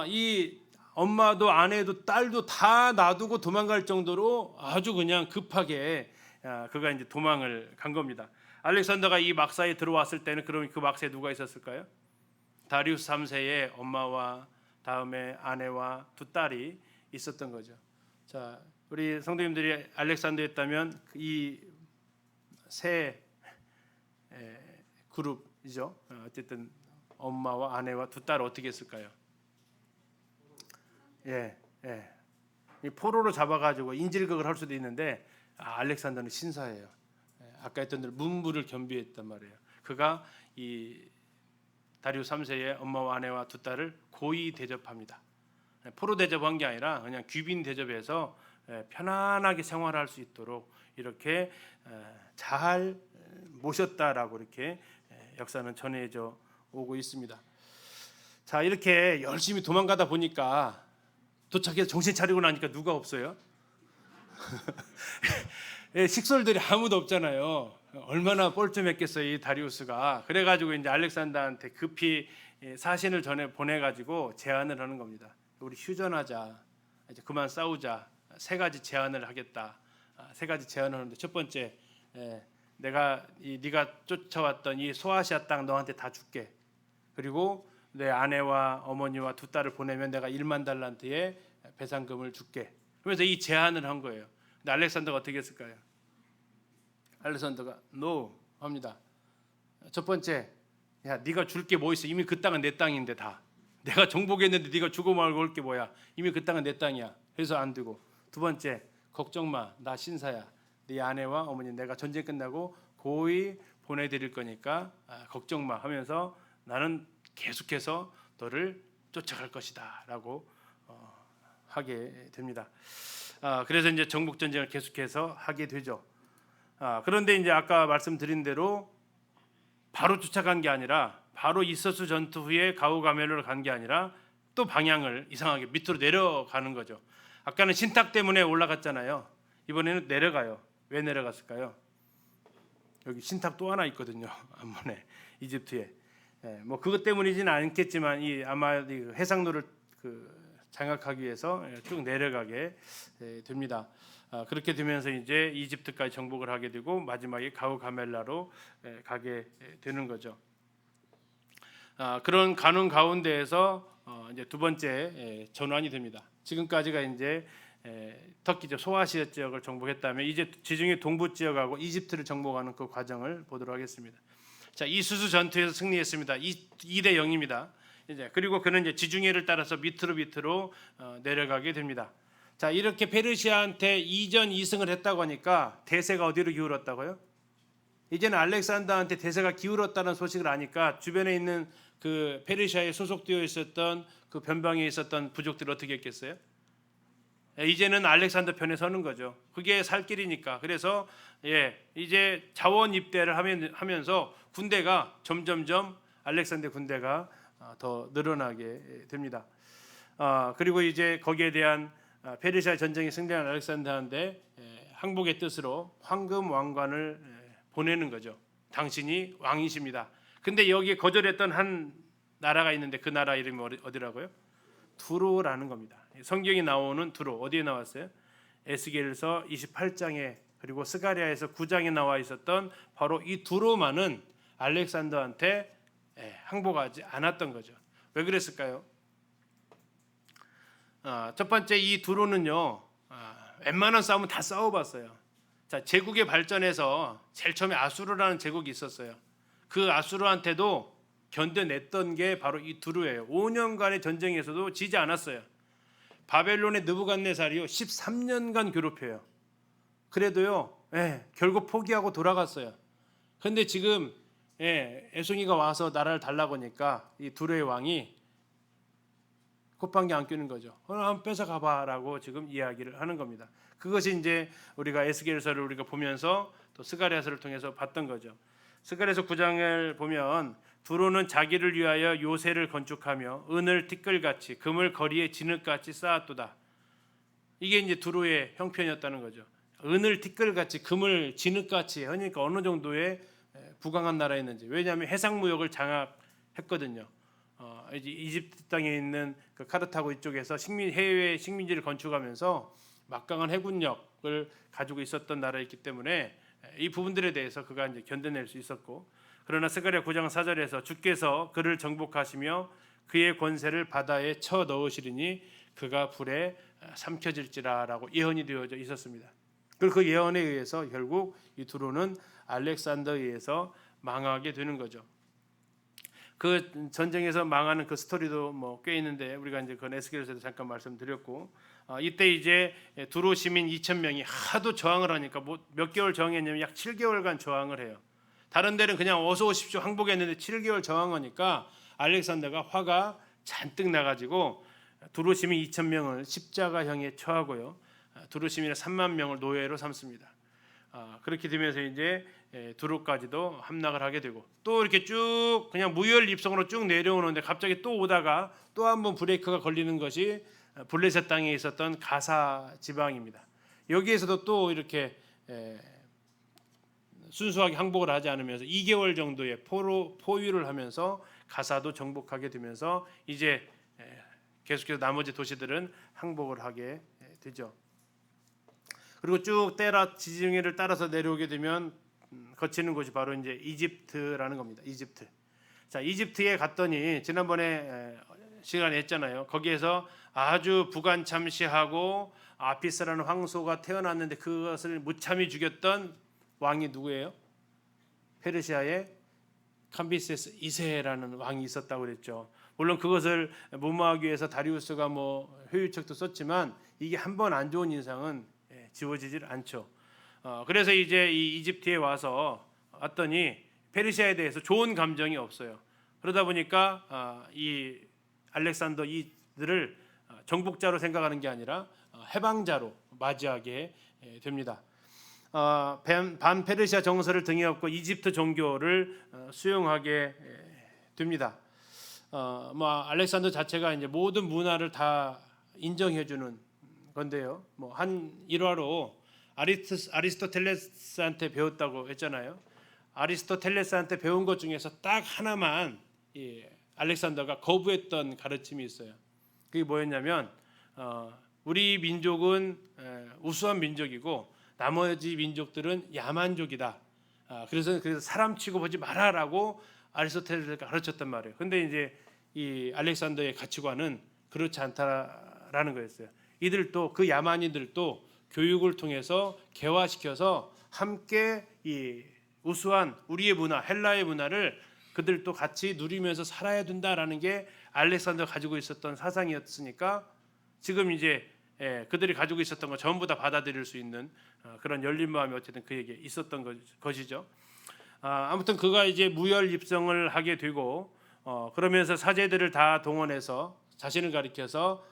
이 엄마도 아내도 딸도 다 놔두고 도망갈 정도로 아주 그냥 급하게 그가 이제 도망을 간 겁니다. 알렉산더가 이 막사에 들어왔을 때는 그럼 그 막사에 누가 있었을까요? 다리우스 3세의 엄마와 다음에 아내와 두 딸이 있었던 거죠. 자, 우리 성도님들이 알렉산더였다면 이 세 그룹이죠. 어쨌든 엄마와 아내와 두 딸을 어떻게 했을까요? 이 포로로 잡아가지고 인질극을 할 수도 있는데 알렉산더는 신사예요. 아까 했던 대로 문무를 겸비했단 말이에요. 그가 이 다리우스 3세의 엄마와 아내와 두 딸을 고이 대접합니다. 포로 대접한 게 아니라 그냥 귀빈 대접해서 편안하게 생활할 수 있도록 이렇게 잘 모셨다라고 이렇게 역사는 전해져 오고 있습니다. 자, 이렇게 열심히 도망가다 보니까 도착해서 정신 차리고 나니까 누가 없어요? 식솔들이 아무도 없잖아요. 얼마나 뻘쭘했겠어요, 이 다리우스가. 그래가지고 이제 알렉산더한테 급히 사신을 전해 보내가지고 제안을 하는 겁니다. 우리 휴전하자, 이제 그만 싸우자. 세 가지 제안을 하겠다. 세 가지 제안을 하는데, 첫 번째, 네가 쫓아왔던 이 소아시아 땅 너한테 다 줄게. 그리고 내 아내와 어머니와 두 딸을 보내면 내가 1만 달란트의 배상금을 줄게. 그래서 이 제안을 한 거예요. 근데 알렉산더가 어떻게 했을까요? 알렉산더가 NO 합니다. 첫 번째, 야 네가 줄 게 뭐 있어? 이미 그 땅은 내 땅인데 다. 내가 정복했는데 네가 주고 말고 올 게 뭐야? 이미 그 땅은 내 땅이야. 그래서 안 되고. 두 번째, 걱정 마. 나 신사야. 네 아내와 어머니 내가 전쟁 끝나고 고이 보내드릴 거니까 걱정 마 하면서 나는 계속해서 너를 쫓아갈 것이다라고 하게 됩니다. 그래서 이제 정복 전쟁을 계속해서 하게 되죠. 그런데 이제 아까 말씀드린 대로 바로 쫓아간 게 아니라 바로 이서수 전투 후에 가우가멜로로 간 게 아니라 또 방향을 이상하게 밑으로 내려가는 거죠. 아까는 신탁 때문에 올라갔잖아요. 이번에는 내려가요. 왜 내려갔을까요? 여기 신탁 또 하나 있거든요. 앞문에 이집트에. 뭐 그것 때문이지는 않겠지만 아마 해상로를 장악하기 위해서 쭉 내려가게 됩니다. 그렇게 되면서 이제 이집트까지 정복을 하게 되고 마지막에 가우가멜라로 가게 되는 거죠. 그런 가는 가운데에서 이제 두 번째 전환이 됩니다. 지금까지가 이제 터키죠. 소아시아 지역을 정복했다면 이제 지중해 동부 지역하고 이집트를 정복하는 그 과정을 보도록 하겠습니다. 자, 이수수 전투에서 승리했습니다. 2대 0입니다. 이제 그리고 그는 이제 지중해를 따라서 밑으로 내려가게 됩니다. 자, 이렇게 페르시아한테 2전 2승을 했다고 하니까 대세가 어디로 기울었다고요? 이제는 알렉산더한테 대세가 기울었다는 소식을 아니까 주변에 있는 그 페르시아에 소속되어 있었던 그 변방에 있었던 부족들이 어떻게 했겠어요? 이제는 알렉산더 편에 서는 거죠. 그게 살 길이니까. 그래서 이제 자원 입대를 하면서 군대가 점점점 알렉산더 군대가 더 늘어나게 됩니다. 그리고 이제 거기에 대한 페르시아 전쟁에 승리한 알렉산더한테 항복의 뜻으로 황금 왕관을 보내는 거죠. 당신이 왕이십니다. 근데 여기에 거절했던 한 나라가 있는데 그 나라 이름이 어디라고요? 두로라는 겁니다. 성경에 나오는 두로 어디에 나왔어요? 에스겔서 28장에 그리고 스가랴에서 9장에 나와 있었던 바로 이 두로만은 알렉산더한테 항복하지 않았던 거죠. 왜 그랬을까요? 첫 번째 이 두로는요, 웬만한 싸움은 다 싸워봤어요. 자, 제국의 발전에서 제일 처음에 아수르라는 제국이 있었어요. 그 아수르한테도 견뎌냈던 게 바로 이 두루예요. 5년간의 전쟁에서도 지지 않았어요. 바벨론의 느부갓네살이요 13년간 괴롭혀요. 그래도요, 결국 포기하고 돌아갔어요. 그런데 지금 애송이가 와서 나라를 달라고 하니까 이 두루의 왕이 콧방귀 안 뀌는 거죠. 한번 뺏어 가봐라고 지금 이야기를 하는 겁니다. 그것이 이제 우리가 에스겔서를 우리가 보면서 또 스가랴서를 통해서 봤던 거죠. 스가랴서 9장을 보면 두로는 자기를 위하여 요새를 건축하며 은을 티끌같이 금을 거리에 진흙같이 쌓았도다. 이게 이제 두로의 형편이었다는 거죠. 은을 티끌같이 금을 진흙같이 하니까 어느 정도의 부강한 나라였는지. 왜냐하면 해상무역을 장악했거든요. 이집트 땅에 있는 그 카르타고 이쪽에서 해외 식민지를 건축하면서 막강한 해군력을 가지고 있었던 나라였기 때문에 이 부분들에 대해서 그가 이제 견뎌낼 수 있었고, 그러나 스가랴 9장 4절에서 주께서 그를 정복하시며 그의 권세를 바다에 쳐 넣으시리니 그가 불에 삼켜질지라라고 예언이 되어져 있었습니다. 그리고 그 예언에 의해서 결국 이 두로는 알렉산더에 의해서 망하게 되는 거죠. 그 전쟁에서 망하는 그 스토리도 뭐 꽤 있는데 우리가 이제 그 에스겔서에도 잠깐 말씀드렸고, 이때 이제 두로 시민 2,000명이 하도 저항을 하니까 뭐 몇 개월 저항했냐면 약 7개월간 저항을 해요. 다른 데는 그냥 어서 오십시오 항복했는데 7개월 저항하니까 알렉산더가 화가 잔뜩 나가지고 두로 시민 2,000명을 십자가형에 처하고요, 두로 시민의 3만 명을 노예로 삼습니다. 그렇게 되면서 이제 두로까지도 함락을 하게 되고, 또 이렇게 쭉 그냥 무혈입성으로 쭉 내려오는데 갑자기 또 오다가 또 한번 브레이크가 걸리는 것이 블레셋 땅에 있었던 가사 지방입니다. 여기에서도 또 이렇게 순수하게 항복을 하지 않으면서 2개월 정도의 포위를 하면서 가사도 정복하게 되면서 이제 계속해서 나머지 도시들은 항복을 하게 되죠. 그리고 쭉 지중해를 따라서 내려오게 되면 거치는 곳이 바로 이제 이집트라는 겁니다. 이집트. 자, 이집트에 갔더니 지난번에 시간에 했잖아요. 거기에서 아주 부관참시하고 아피스라는 황소가 태어났는데 그것을 무참히 죽였던 왕이 누구예요? 페르시아의 캄비세스 2세라는 왕이 있었다고 그랬죠. 물론 그것을 무마하기 위해서 다리우스가 효율책도 썼지만 이게 한 번 안 좋은 인상은 지워지질 않죠. 그래서 이제 이 이집트에 와서 왔더니 페르시아에 대해서 좋은 감정이 없어요. 그러다 보니까 이 알렉산더 이들을 정복자로 생각하는 게 아니라 해방자로 맞이하게 됩니다. 반페르시아 정서를 등에 업고 이집트 종교를 수용하게 됩니다. 알렉산더 자체가 이제 모든 문화를 다 인정해주는 건데요. 한 일화로 아리스토텔레스한테 배웠다고 했잖아요. 아리스토텔레스한테 배운 것 중에서 딱 하나만 알렉산더가 거부했던 가르침이 있어요. 그게 뭐였냐면 우리 민족은 우수한 민족이고 나머지 민족들은 야만족이다. 그래서 사람 취급하지 마라라고 아리스토텔레스가 가르쳤단 말이에요. 근데 이제 이 알렉산더의 가치관은 그렇지 않다라는 거였어요. 이들도 그 야만인들도 교육을 통해서 개화시켜서 함께 이 우수한 우리의 문화, 헬라의 문화를 그들도 같이 누리면서 살아야 된다라는 게 알렉산더가 가지고 있었던 사상이었으니까 지금 이제 그들이 가지고 있었던 거 전부 다 받아들일 수 있는 그런 열린 마음이 어쨌든 그에게 있었던 것이죠. 아무튼 그가 이제 무혈 입성을 하게 되고 그러면서 사제들을 다 동원해서 자신을 가리켜서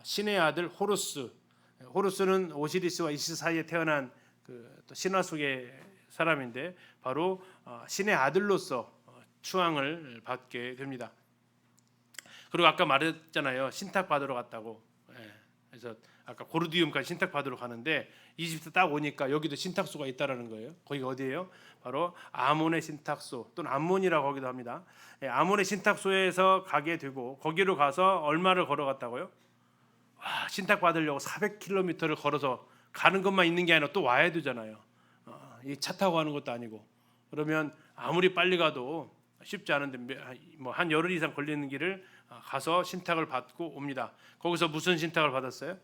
신의 아들 호루스는 오시리스와 이시스 사이에 태어난 또 신화 속의 사람인데 바로 신의 아들로서 추앙을 받게 됩니다. 그리고 아까 말했잖아요. 신탁 받으러 갔다고. 그래서 아까 고르디움까지 신탁 받으러 가는데 이집트 딱 오니까 여기도 신탁소가 있다라는 거예요. 거기가 어디예요? 바로 아몬의 신탁소 또는 암몬이라고 하기도 합니다. 아몬의 신탁소에서 가게 되고 거기로 가서 얼마를 걸어갔다고요? 신탁 받으려고 400km를 걸어서 가는 것만 있는 게 아니라 또 와야 되잖아요. 이 차 타고 가는 것도 아니고 그러면 아무리 빨리 가도 쉽지 않은데 한 열흘 이상 걸리는 길을 가서 신탁을 받고 옵니다. 거기서 무슨 신탁을 받았어요?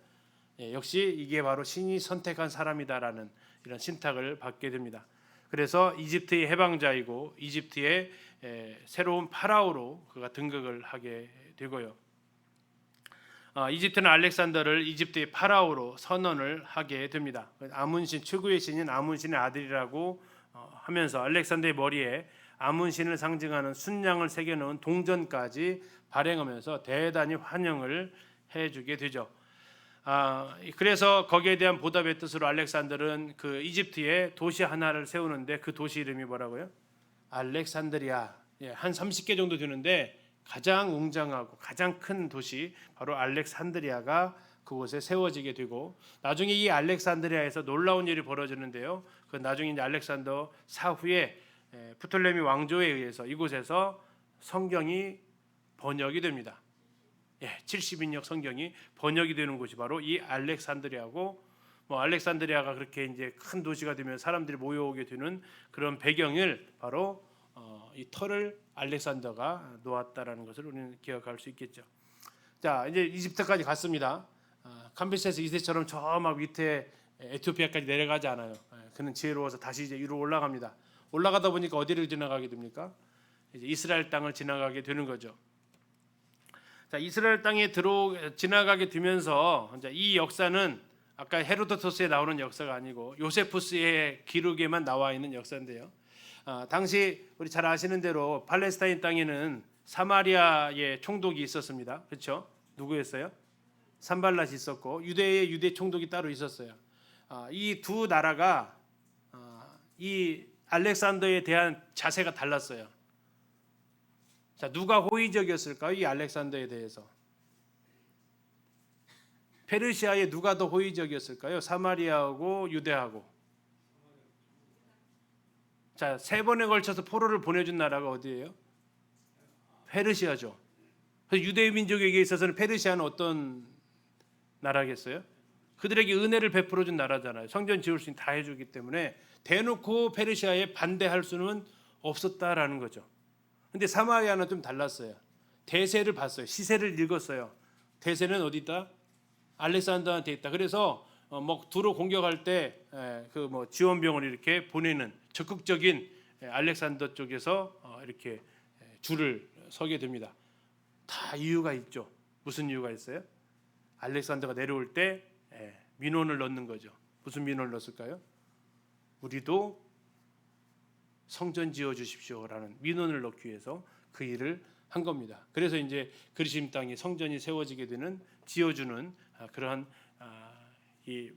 역시 이게 바로 신이 선택한 사람이다라는 이런 신탁을 받게 됩니다. 그래서 이집트의 해방자이고 이집트의 새로운 파라오로 그가 등극을 하게 되고요. 이집트는 알렉산더를 이집트의 파라오로 선언을 하게 됩니다. 아문신 최고의 신인 아문신의 아들이라고 하면서 알렉산더의 머리에 아문신을 상징하는 순양을 새겨놓은 동전까지 발행하면서 대단히 환영을 해주게 되죠. 그래서 거기에 대한 보답의 뜻으로 알렉산더는 그 이집트에 도시 하나를 세우는데 그 도시 이름이 뭐라고요? 알렉산드리아. 한 30개 정도 되는데 가장 웅장하고 가장 큰 도시 바로 알렉산드리아가 그곳에 세워지게 되고 나중에 이 알렉산드리아에서 놀라운 일이 벌어지는데요. 그 나중에 이제 알렉산더 사후에 프톨레미 왕조에 의해서 이곳에서 성경이 번역이 됩니다. 70인역 성경이 번역이 되는 곳이 바로 이 알렉산드리아고 알렉산드리아가 그렇게 이제 큰 도시가 되면 사람들이 모여오게 되는 그런 배경을 바로 이 터를 알렉산더가 놓았다라는 것을 우리는 기억할 수 있겠죠. 자, 이제 이집트까지 갔습니다. 캄비세스 2세처럼 저 막 밑에 에티오피아까지 내려가지 않아요. 그는 지혜로워서 다시 이제 위로 올라갑니다. 올라가다 보니까 어디를 지나가게 됩니까? 이제 이스라엘 땅을 지나가게 되는 거죠. 자, 이스라엘 땅에 지나가게 되면서 이제 이 역사는 아까 헤로도토스에 나오는 역사가 아니고 요세푸스의 기록에만 나와 있는 역사인데요. 당시 우리 잘 아시는 대로 팔레스타인 땅에는 사마리아의 총독이 있었습니다. 그렇죠? 누구였어요? 산발랏이 있었고 유대의 유대 총독이 따로 있었어요. 이 두 나라가 이 알렉산더에 대한 자세가 달랐어요. 자, 누가 호의적이었을까요? 이 알렉산더에 대해서. 페르시아에 누가 더 호의적이었을까요? 사마리아하고 유대하고. 자, 세 번에 걸쳐서 포로를 보내준 나라가 어디예요? 페르시아죠. 그래서 유대 민족에게 있어서는 페르시아는 어떤 나라겠어요? 그들에게 은혜를 베풀어준 나라잖아요. 성전 지을 수 있는 다 해주기 때문에 대놓고 페르시아에 반대할 수는 없었다라는 거죠. 근데 사마리아는 좀 달랐어요. 대세를 봤어요. 시세를 읽었어요. 대세는 어디다? 알렉산더한테 있다. 그래서 뭐 두로 공격할 때 그 뭐 지원병을 이렇게 보내는 적극적인 알렉산더 쪽에서 이렇게 줄을 서게 됩니다. 다 이유가 있죠. 무슨 이유가 있어요? 알렉산더가 내려올 때 민원을 넣는 거죠. 무슨 민원을 넣었을까요? 우리도 성전 지어 주십시오라는 민원을 넣기 위해서 그 일을 한 겁니다. 그래서 이제 그리심 땅에 성전이 세워지게 되는 지어주는 그러한 이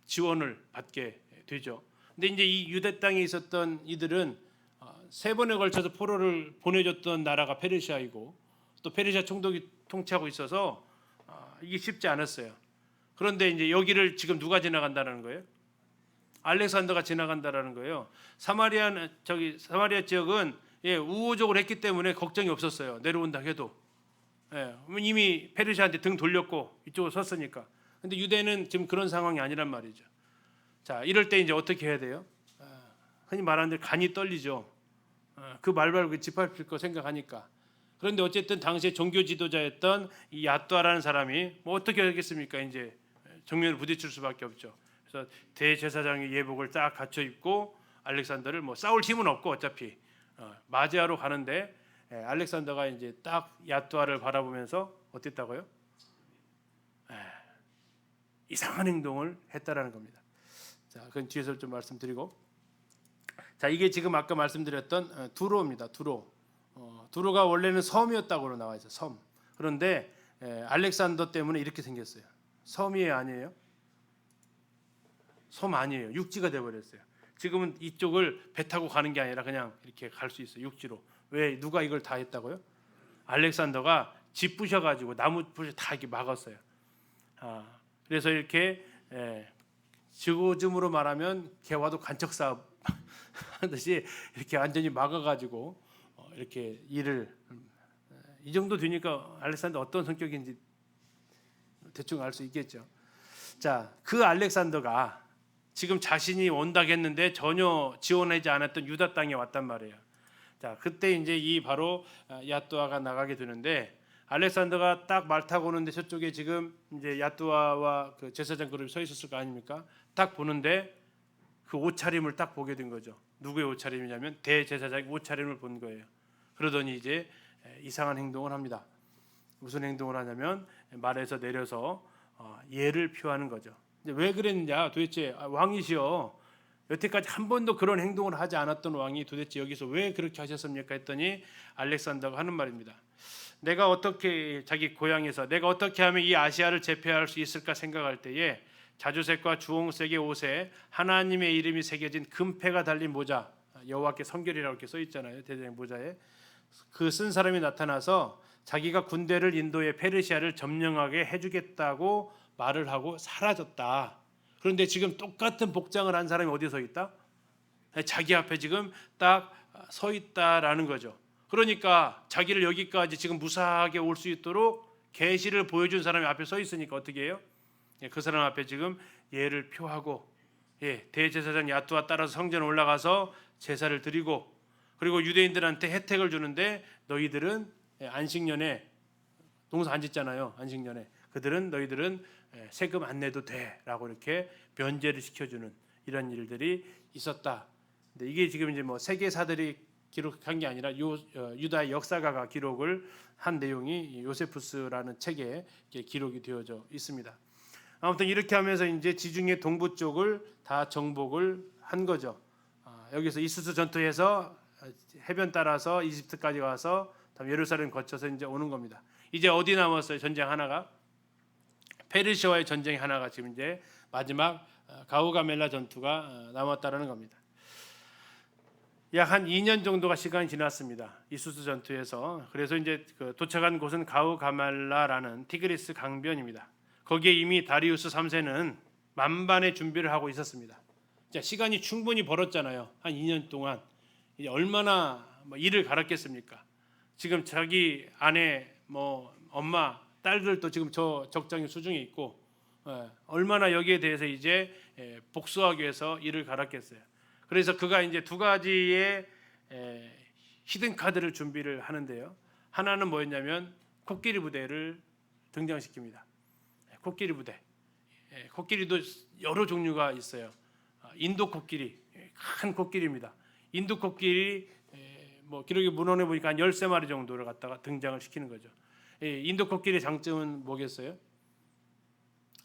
지원을 받게 되죠. 근데 이제 이 유대 땅에 있었던 이들은 세 번에 걸쳐서 포로를 보내줬던 나라가 페르시아이고 또 페르시아 총독이 통치하고 있어서 이게 쉽지 않았어요. 그런데 이제 여기를 지금 누가 지나간다는 거예요? 알렉산더가 지나간다라는 거예요. 사마리아 지역은 우호적으로 했기 때문에 걱정이 없었어요. 내려온다 해도 이미 페르시아한테 등 돌렸고 이쪽으로 섰으니까. 근데 유대는 지금 그런 상황이 아니란 말이죠. 자, 이럴 때 이제 어떻게 해야 돼요? 흔히 말하는 대로 간이 떨리죠. 그 말발로 짓밟힐 거 생각하니까. 그런데 어쨌든 당시에 종교 지도자였던 이 야뚜아라는 사람이 뭐 어떻게 하겠습니까? 이제 정면을 부딪힐 수밖에 없죠. 그래서 대제사장의 예복을 딱 갖춰 입고 알렉산더를 뭐 싸울 힘은 없고 어차피 맞이하러 가는데 알렉산더가 이제 딱 야뚜아를 바라보면서 어땠다고요? 이상한 행동을 했다라는 겁니다. 자, 그건 뒤에서 좀 말씀드리고, 자, 이게 지금 아까 말씀드렸던 두로입니다. 두로가 원래는 섬이었다고 나와 있어요. 섬. 그런데 알렉산더 때문에 이렇게 생겼어요. 섬이 아니에요? 섬 아니에요. 육지가 돼버렸어요. 지금은 이쪽을 배 타고 가는 게 아니라 그냥 이렇게 갈 수 있어요. 육지로. 왜 누가 이걸 다 했다고요? 알렉산더가 집 부셔가지고 나무 부셔 다 이렇게 막았어요. 그래서 이렇게 지금으로 말하면 개와도 간척 싸움 하듯이 이렇게 완전히 막아가지고 이렇게 일을 이 정도 되니까 알렉산더 어떤 성격인지 대충 알 수 있겠죠. 자, 그 알렉산더가 지금 자신이 온다겠는데 전혀 지원하지 않았던 유다 땅에 왔단 말이에요. 자, 그때 이제 이 바로 야뚜아가 나가게 되는데 알렉산더가 딱 말 타고 오는데 저쪽에 지금 이제 야뚜아와 그 제사장 그룹이 서 있었을 거 아닙니까? 딱 보는데 그 옷차림을 딱 보게 된 거죠. 누구의 옷차림이냐면 대제사장의 옷차림을 본 거예요. 그러더니 이제 이상한 행동을 합니다. 무슨 행동을 하냐면 말에서 내려서 예를 표하는 거죠. 왜 그랬느냐? 도대체 왕이시여, 여태까지 한 번도 그런 행동을 하지 않았던 왕이 도대체 여기서 왜 그렇게 하셨습니까? 했더니 알렉산더가 하는 말입니다. 내가 어떻게 자기 고향에서 내가 어떻게 하면 이 아시아를 제패할 수 있을까 생각할 때에 자주색과 주홍색의 옷에 하나님의 이름이 새겨진 금패가 달린 모자, 여호와께 성결이라고 이렇게 써 있잖아요. 대제사장 모자에 그 쓴 사람이 나타나서 자기가 군대를 인도해 페르시아를 점령하게 해주겠다고 말을 하고 사라졌다. 그런데 지금 똑같은 복장을 한 사람이 어디에 서 있다? 자기 앞에 지금 딱 서 있다라는 거죠. 그러니까 자기를 여기까지 지금 무사하게 올 수 있도록 계시를 보여준 사람이 앞에 서 있으니까 어떻게 해요? 그 사람 앞에 지금 예를 표하고 대제사장 야뚜아 따라서 성전에 올라가서 제사를 드리고 그리고 유대인들한테 혜택을 주는데 너희들은 안식년에 농사 안 짓잖아요. 안식년에 너희들은 세금 안 내도 돼라고 이렇게 면제를 시켜주는 이런 일들이 있었다. 근데 이게 지금 이제 뭐 세계사들이 기록한 게 아니라 유다의 역사가가 기록을 한 내용이 요세푸스라는 책에 기록이 되어져 있습니다. 아무튼 이렇게 하면서 이제 지중해 동부 쪽을 다 정복을 한 거죠. 여기서 이수스 전투에서 해변 따라서 이집트까지 와서 예루살렘 거쳐서 이제 오는 겁니다. 이제 어디 남았어요? 전쟁 하나가 페르시아와의 전쟁 하나가 지금 이제 마지막 가우가멜라 전투가 남았다라는 겁니다. 약 한 2년 정도가 시간이 지났습니다. 이수스 전투에서. 그래서 이제 도착한 곳은 가우가멜라라는 티그리스 강변입니다. 거기에 이미 다리우스 3세는 만반의 준비를 하고 있었습니다. 자, 시간이 충분히 벌었잖아요. 한 2년 동안 이제 얼마나 일을 갈았겠습니까? 지금 자기 아내, 엄마, 딸들도 지금 저 적장의 수중에 있고 얼마나 여기에 대해서 이제 복수하기 위해서 일을 갈았겠어요. 그래서 그가 이제 두 가지의 히든 카드를 준비를 하는데요. 하나는 뭐였냐면 코끼리 부대를 등장시킵니다. 코끼리 부대. 코끼리도 여러 종류가 있어요. 인도 코끼리, 큰 코끼리입니다. 인도 코끼리 뭐 기록의 문헌에 보니까 한 13마리 정도를 갖다가 등장을 시키는 거죠. 인도 코끼리 장점은 뭐겠어요?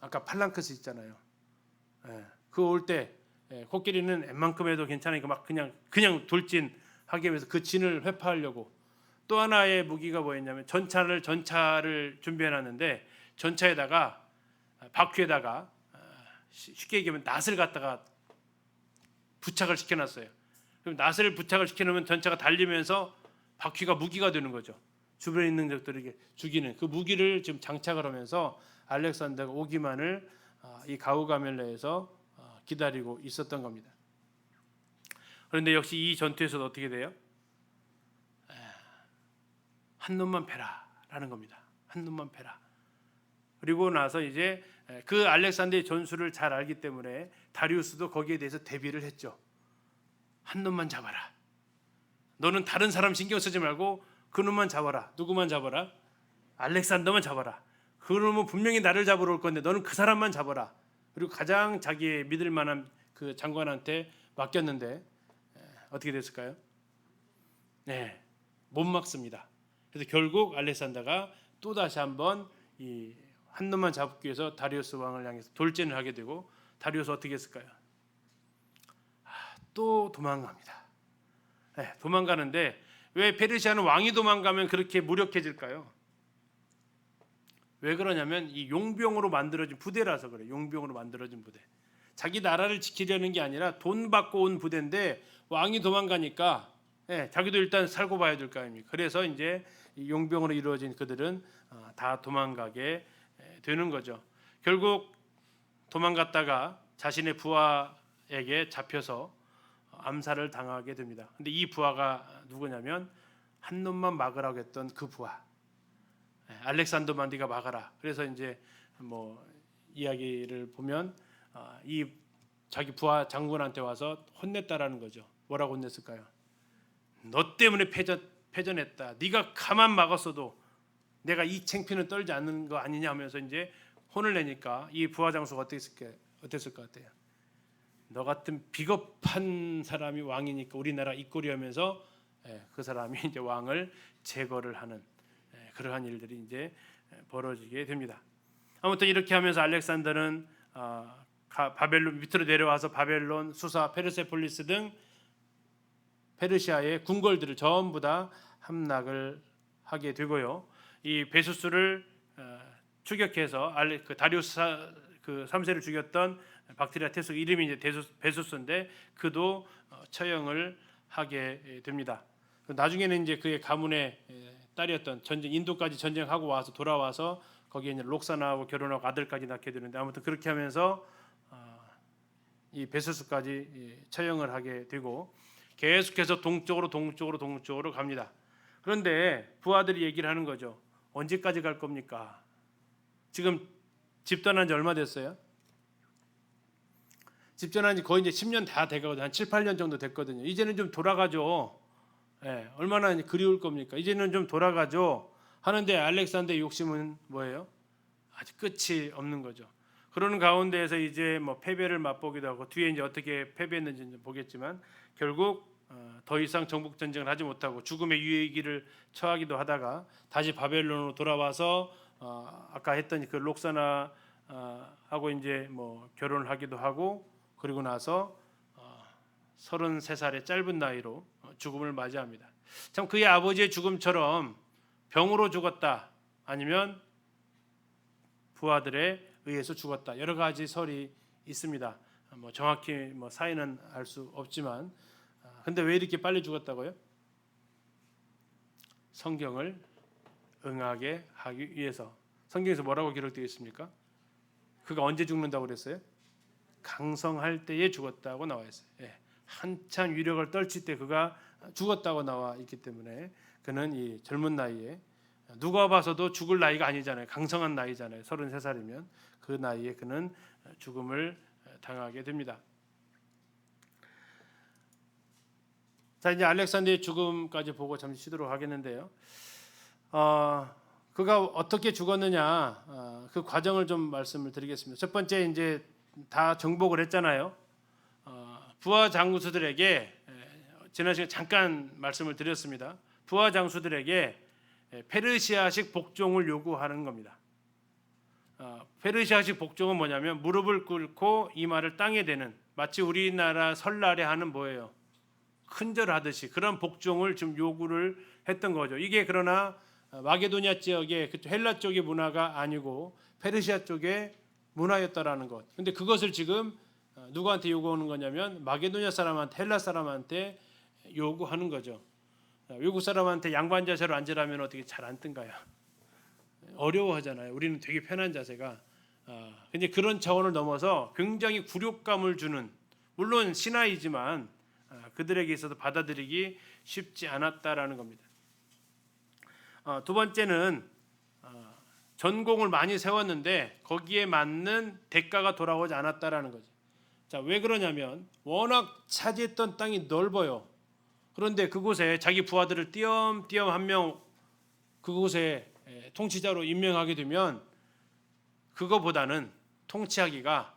아까 팔랑크스 있잖아요. 그 올 때 코끼리는 웬만큼 해도 괜찮으니까 막 그냥 돌진하기 위해서 그 진을 회파하려고. 또 하나의 무기가 뭐였냐면 전차를 준비해 놨는데 전차에다가 바퀴에다가 쉽게 얘기하면 낫을 갖다가 부착을 시켜놨어요. 그럼 낫을 부착을 시켜놓으면 전차가 달리면서 바퀴가 무기가 되는 거죠. 주변에 있는 적들에게 죽이는 그 무기를 지금 장착을 하면서 알렉산더가 오기만을 이 가우가멜라에서 기다리고 있었던 겁니다. 그런데 역시 이 전투에서도 어떻게 돼요? 한 놈만 패라라는 겁니다. 한 놈만 패라. 그리고 나서 이제 그 알렉산더의 전술을 잘 알기 때문에 다리우스도 거기에 대해서 대비를 했죠. 한 놈만 잡아라. 너는 다른 사람 신경 쓰지 말고 그 놈만 잡아라. 누구만 잡아라? 알렉산더만 잡아라. 그 놈은 분명히 나를 잡으러 올 건데 너는 그 사람만 잡아라. 그리고 가장 자기의 믿을 만한 그 장관한테 맡겼는데 어떻게 됐을까요? 네, 못 막습니다. 그래서 결국 알렉산더가 또 다시 한번 이 한 놈만 잡기 위해서 다리우스 왕을 향해서 돌진을 하게 되고 다리우스 어떻게 했을까요? 또 도망갑니다. 네, 도망가는데 왜 페르시아는 왕이 도망가면 그렇게 무력해질까요? 왜 그러냐면 이 용병으로 만들어진 부대라서 그래요. 용병으로 만들어진 부대. 자기 나라를 지키려는 게 아니라 돈 받고 온 부대인데 왕이 도망가니까 자기도 일단 살고 봐야 될 거 아닙니까? 그래서 이제 용병으로 이루어진 그들은 다 도망가게 되는 거죠. 결국 도망갔다가 자신의 부하에게 잡혀서 암살을 당하게 됩니다. 근데 이 부하가 누구냐면 한 놈만 막으라고 했던 그 부하. 알렉산더 만디가 막아라. 그래서 이제 뭐 이야기를 보면 이 자기 부하 장군한테 와서 혼냈다라는 거죠. 뭐라고 혼냈을까요? 너 때문에 패전했다. 네가 가만 막았어도 내가 이 창피는 떨지 않는 거 아니냐 하면서 이제 혼을 내니까 이 부하 장수가 어땠을 것 같아요? 너 같은 비겁한 사람이 왕이니까 우리나라 이꼴이 하면서 그 사람이 이제 왕을 제거를 하는 그러한 일들이 이제 벌어지게 됩니다. 아무튼 이렇게 하면서 알렉산더는 바벨론 밑으로 내려와서 바벨론, 수사, 페르세폴리스 등 페르시아의 궁궐들을 전부 다 함락을 하게 되고요. 이 베수스를 추격해서 그 다리우스 그 3세를 죽였던 박트리아 태수 이름이 이제 베수스인데 그도 처형을 하게 됩니다. 나중에는 이제 그의 가문의 딸이었던 인도까지 전쟁하고 와서 돌아와서 거기에 이제 록사나하고 결혼하고 아들까지 낳게 되는데 아무튼 그렇게 하면서 이 베수스까지 처형을 하게 되고 계속해서 동쪽으로 갑니다. 그런데 부하들이 얘기를 하는 거죠. 언제까지 갈 겁니까? 지금 집 떠난 지 얼마 됐어요? 집 떠난 지 거의 이제 10년 다 돼가거든요. 한 7, 8년 정도 됐거든요. 이제는 좀 돌아가죠. 얼마나 그리울 겁니까? 이제는 좀 돌아가죠. 하는데 알렉산더의 욕심은 뭐예요? 아직 끝이 없는 거죠. 그러는 가운데에서 이제 뭐 패배를 맛보기도 하고 뒤에 이제 어떻게 패배했는지 보겠지만 결국 더 이상 정복 전쟁을 하지 못하고 죽음의 위기를 처하기도 하다가 다시 바벨론으로 돌아와서 아까 했던 그 록사나 하고 이제 뭐 결혼을 하기도 하고 그리고 나서 33살의 짧은 나이로 죽음을 맞이합니다. 참 그의 아버지의 죽음처럼 병으로 죽었다 아니면 부하들에 의해서 죽었다 여러 가지 설이 있습니다. 뭐 정확히 뭐 사인은 알 수 없지만 근데 왜 이렇게 빨리 죽었다고요? 성경을 응하게 하기 위해서. 성경에서 뭐라고 기록되어 있습니까? 그가 언제 죽는다고 그랬어요? 강성할 때에 죽었다고 나와 있어요. 한참 위력을 떨칠 때 그가 죽었다고 나와 있기 때문에 그는 이 젊은 나이에 누가 봐서도 죽을 나이가 아니잖아요. 강성한 나이잖아요. 33살이면 그 나이에 그는 죽음을 당하게 됩니다. 자 이제 알렉산더의 죽음까지 보고 잠시 쉬도록 하겠는데요. 그가 어떻게 죽었느냐, 그 과정을 좀 말씀을 드리겠습니다. 첫 번째, 이제 다 정복을 했잖아요. 부하 장수들에게 지난 시간에 잠깐 말씀을 드렸습니다. 부하 장수들에게 페르시아식 복종을 요구하는 겁니다. 페르시아식 복종은 뭐냐면 무릎을 꿇고 이마를 땅에 대는, 마치 우리나라 설날에 하는 뭐예요? 큰절하듯이 그런 복종을 좀 요구를 했던 거죠. 이게 그러나 마게도니아 지역의 헬라 쪽의 문화가 아니고 페르시아 쪽의 문화였다라는 것. 근데 그것을 지금 누구한테 요구하는 거냐면 마게도니아 사람한테, 헬라 사람한테 요구하는 거죠. 외국 사람한테 양반 자세로 앉으라면 어떻게 잘 앉든가요? 어려워하잖아요. 우리는 되게 편한 자세가. 근데 그런 차원을 넘어서 굉장히 굴욕감을 주는, 물론 신하이지만 그들에게 있어서 받아들이기 쉽지 않았다라는 겁니다. 두 번째는 전공을 많이 세웠는데 거기에 맞는 대가가 돌아오지 않았다라는 거죠. 자, 왜 그러냐면 워낙 차지했던 땅이 넓어요. 그런데 그곳에 자기 부하들을 띄엄띄엄 한 명 그곳에 통치자로 임명하게 되면 그거보다는 통치하기가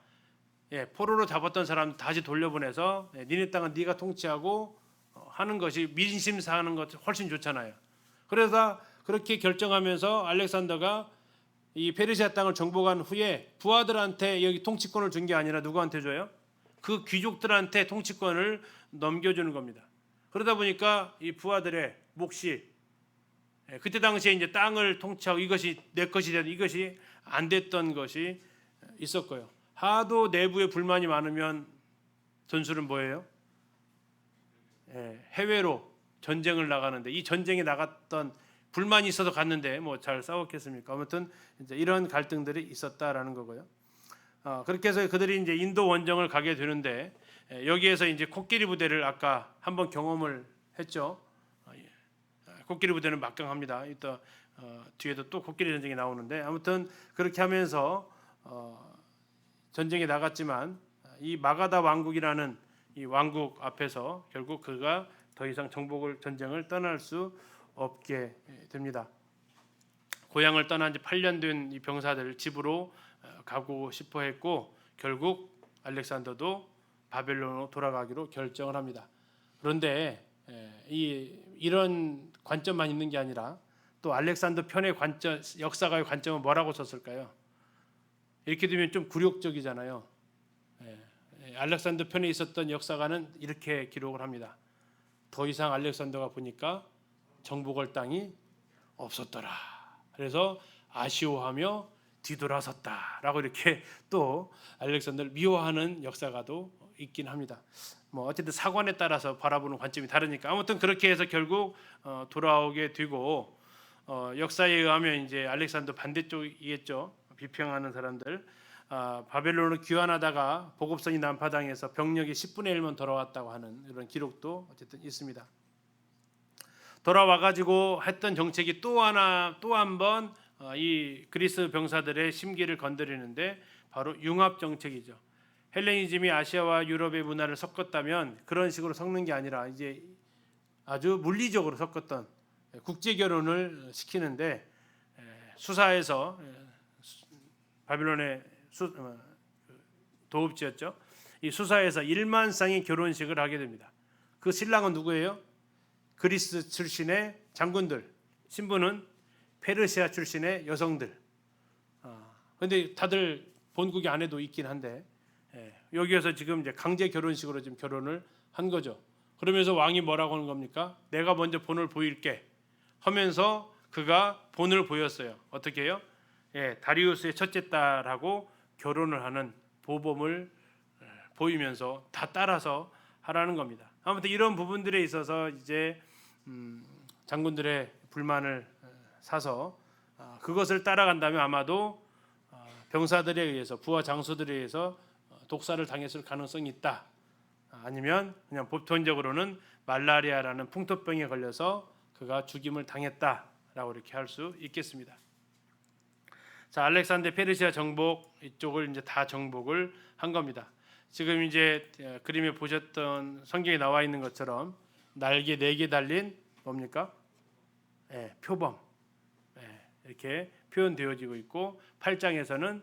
포로로 잡았던 사람 다시 돌려보내서 니네 땅은 네가 통치하고 하는 것이 민심사하는 것 훨씬 좋잖아요. 그래서 그렇게 결정하면서 알렉산더가 이 페르시아 땅을 정복한 후에 부하들한테 여기 통치권을 준 게 아니라 누구한테 줘요? 그 귀족들한테 통치권을 넘겨주는 겁니다. 그러다 보니까 이 부하들의 몫이 그때 당시에 이제 땅을 통치하고 이것이 내 것이 되는, 이것이 안 됐던 것이 있었고요. 하도 내부에 불만이 많으면 전술은 뭐예요? 해외로 전쟁을 나가는데, 이 전쟁에 나갔던 불만이 있어서 갔는데 뭐 잘 싸웠겠습니까? 아무튼 이제 이런 갈등들이 있었다라는 거고요. 그렇게 해서 그들이 이제 인도 원정을 가게 되는데 여기에서 이제 코끼리 부대를 아까 한번 경험을 했죠. 코끼리 부대는 막강합니다. 이따 뒤에도 또 코끼리 전쟁이 나오는데 아무튼 그렇게 하면서 전쟁에 나갔지만 이 마가다 왕국이라는 이 왕국 앞에서 결국 그가 더 이상 전쟁을 떠날 수 없게 됩니다. 고향을 떠난 지 8년 된 이 병사들 집으로 가고 싶어 했고 결국 알렉산더도 바벨론으로 돌아가기로 결정을 합니다. 그런데 이런 관점만 있는 게 아니라 또 알렉산더 편의 관점, 역사가의 관점은 뭐라고 썼을까요? 이렇게 되면 좀 굴욕적이잖아요. 알렉산더 편에 있었던 역사가는 이렇게 기록을 합니다. 더 이상 알렉산더가 보니까 정복할 땅이 없었더라. 그래서 아쉬워하며 뒤돌아섰다라고 이렇게 또 알렉산더를 미워하는 역사가도 있긴 합니다. 뭐 어쨌든 사관에 따라서 바라보는 관점이 다르니까 아무튼 그렇게 해서 결국 돌아오게 되고 역사에 의하면 이제 알렉산더 반대쪽이겠죠. 비평하는 사람들 바벨론을 귀환하다가 보급선이 난파당해서 병력이 10분의 1만 돌아왔다고 하는 이런 기록도 어쨌든 있습니다. 돌아와 가지고 했던 정책이 또 한 번 이 그리스 병사들의 심기를 건드리는데 바로 융합 정책이죠. 헬레니즘이 아시아와 유럽의 문화를 섞었다면 그런 식으로 섞는 게 아니라 이제 아주 물리적으로 섞었던 국제 결혼을 시키는데 수사에서 바빌론의 도읍지였죠. 이 수사에서 1만 쌍의 결혼식을 하게 됩니다. 그 신랑은 누구예요? 그리스 출신의 장군들, 신부는 페르시아 출신의 여성들. 그런데 다들 본국의 아내도 있긴 한데 여기에서 지금 이제 강제 결혼식으로 지금 결혼을 한 거죠. 그러면서 왕이 뭐라고 하는 겁니까? 내가 먼저 본을 보일게 하면서 그가 본을 보였어요. 어떻게 해요? 다리우스의 첫째 딸하고 결혼을 하는 모범을 보이면서 다 따라서 하라는 겁니다. 아무튼 이런 부분들에 있어서 이제 장군들의 불만을 사서 그것을 따라간다면 아마도 병사들에 의해서 부하 장수들에 의해서 독사를 당했을 가능성이 있다. 아니면 그냥 보편적으로는 말라리아라는 풍토병에 걸려서 그가 죽임을 당했다라고 이렇게 할 수 있겠습니다. 자, 알렉산더 페르시아 정복 이쪽을 이제 다 정복을 한 겁니다. 지금 이제 그림에 보셨던 성경에 나와 있는 것처럼 날개 4개 달린 뭡니까? 표범. 이렇게 표현되어지고 있고 8장에서는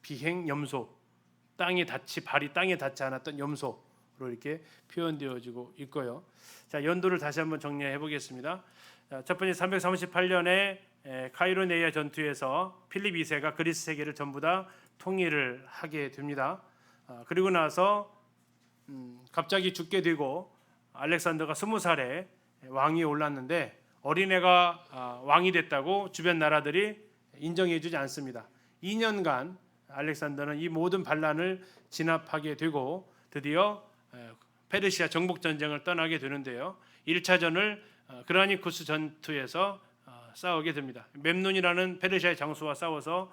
비행 염소, 발이 땅에 닿지 않았던 염소로 이렇게 표현되어지고 있고요. 자, 연도를 다시 한번 정리해 보겠습니다. 첫 번째 338년에 카이로네이아 전투에서 필립 2세가 그리스 세계를 전부 다 통일을 하게 됩니다. 그리고 나서 갑자기 죽게 되고 알렉산더가 20살에 왕위에 올랐는데 어린애가 왕이 됐다고 주변 나라들이 인정해주지 않습니다. 2년간 알렉산더는 이 모든 반란을 진압하게 되고 드디어 페르시아 정복 전쟁을 떠나게 되는데요. 1차전을 그라니쿠스 전투에서 싸우게 됩니다. 멤논이라는 페르시아의 장수와 싸워서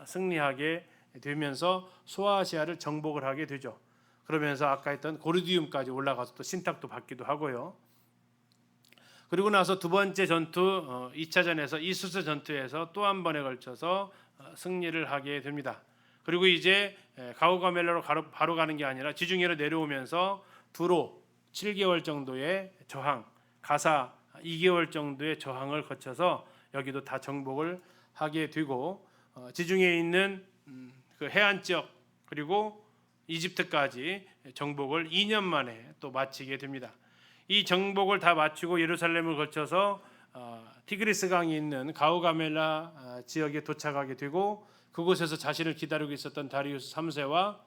승리하게 되면서 소아시아를 정복을 하게 되죠. 그러면서 아까 했던 고르디움까지 올라가서 또 신탁도 받기도 하고요. 그리고 나서 두 번째 전투 2차전에서 이수스 전투에서 또 한 번에 걸쳐서 승리를 하게 됩니다. 그리고 이제 가우가멜라로 바로 가는 게 아니라 지중해로 내려오면서 두로 7개월 정도의 저항, 가사 2개월 정도의 저항을 거쳐서 여기도 다 정복을 하게 되고 지중해에 있는 그 해안 지역 그리고 이집트까지 정복을 2년 만에 또 마치게 됩니다. 이 정복을 다 마치고 예루살렘을 거쳐서 티그리스 강이 있는 가우가멜라 지역에 도착하게 되고 그곳에서 자신을 기다리고 있었던 다리우스 3세와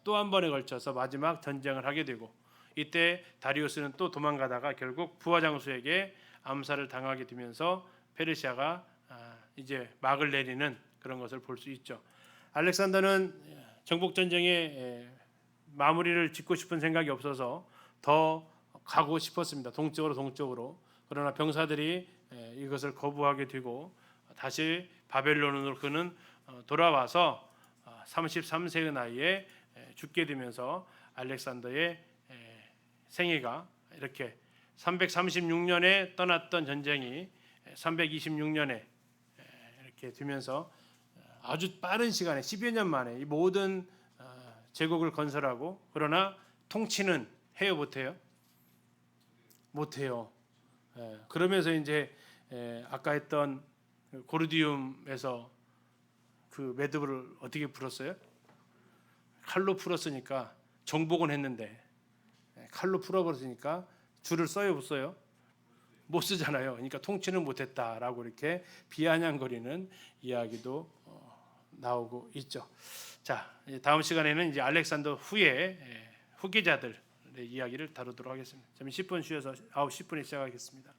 또 한 번에 걸쳐서 마지막 전쟁을 하게 되고 이때 다리우스는 또 도망가다가 결국 부하장수에게 암살을 당하게 되면서 페르시아가 이제 막을 내리는 그런 것을 볼 수 있죠. 알렉산더는 정복 전쟁의 마무리를 짓고 싶은 생각이 없어서 더 가고 싶었습니다. 동쪽으로. 그러나 병사들이 이것을 거부하게 되고 다시 바벨론으로 그는 돌아와서 33세의 나이에 죽게 되면서 알렉산더의 생애가 이렇게 336년에 떠났던 전쟁이 326년에 이렇게 되면서 아주 빠른 시간에 10여 년 만에 이 모든 제국을 건설하고 그러나 통치는 해요 못해요? 못해요. 그러면서 이제 아까 했던 고르디움에서 그 매듭을 어떻게 풀었어요? 칼로 풀었으니까 정복은 했는데 칼로 풀어버렸으니까 줄을 써요 못 써요? 못 쓰잖아요. 그러니까 통치는 못했다라고 이렇게 비아냥거리는 이야기도 나오고 있죠. 자, 다음 시간에는 이제 알렉산더 후에 후계자들의 이야기를 다루도록 하겠습니다. 잠시 10분 쉬어서 9시 10분에 시작하겠습니다.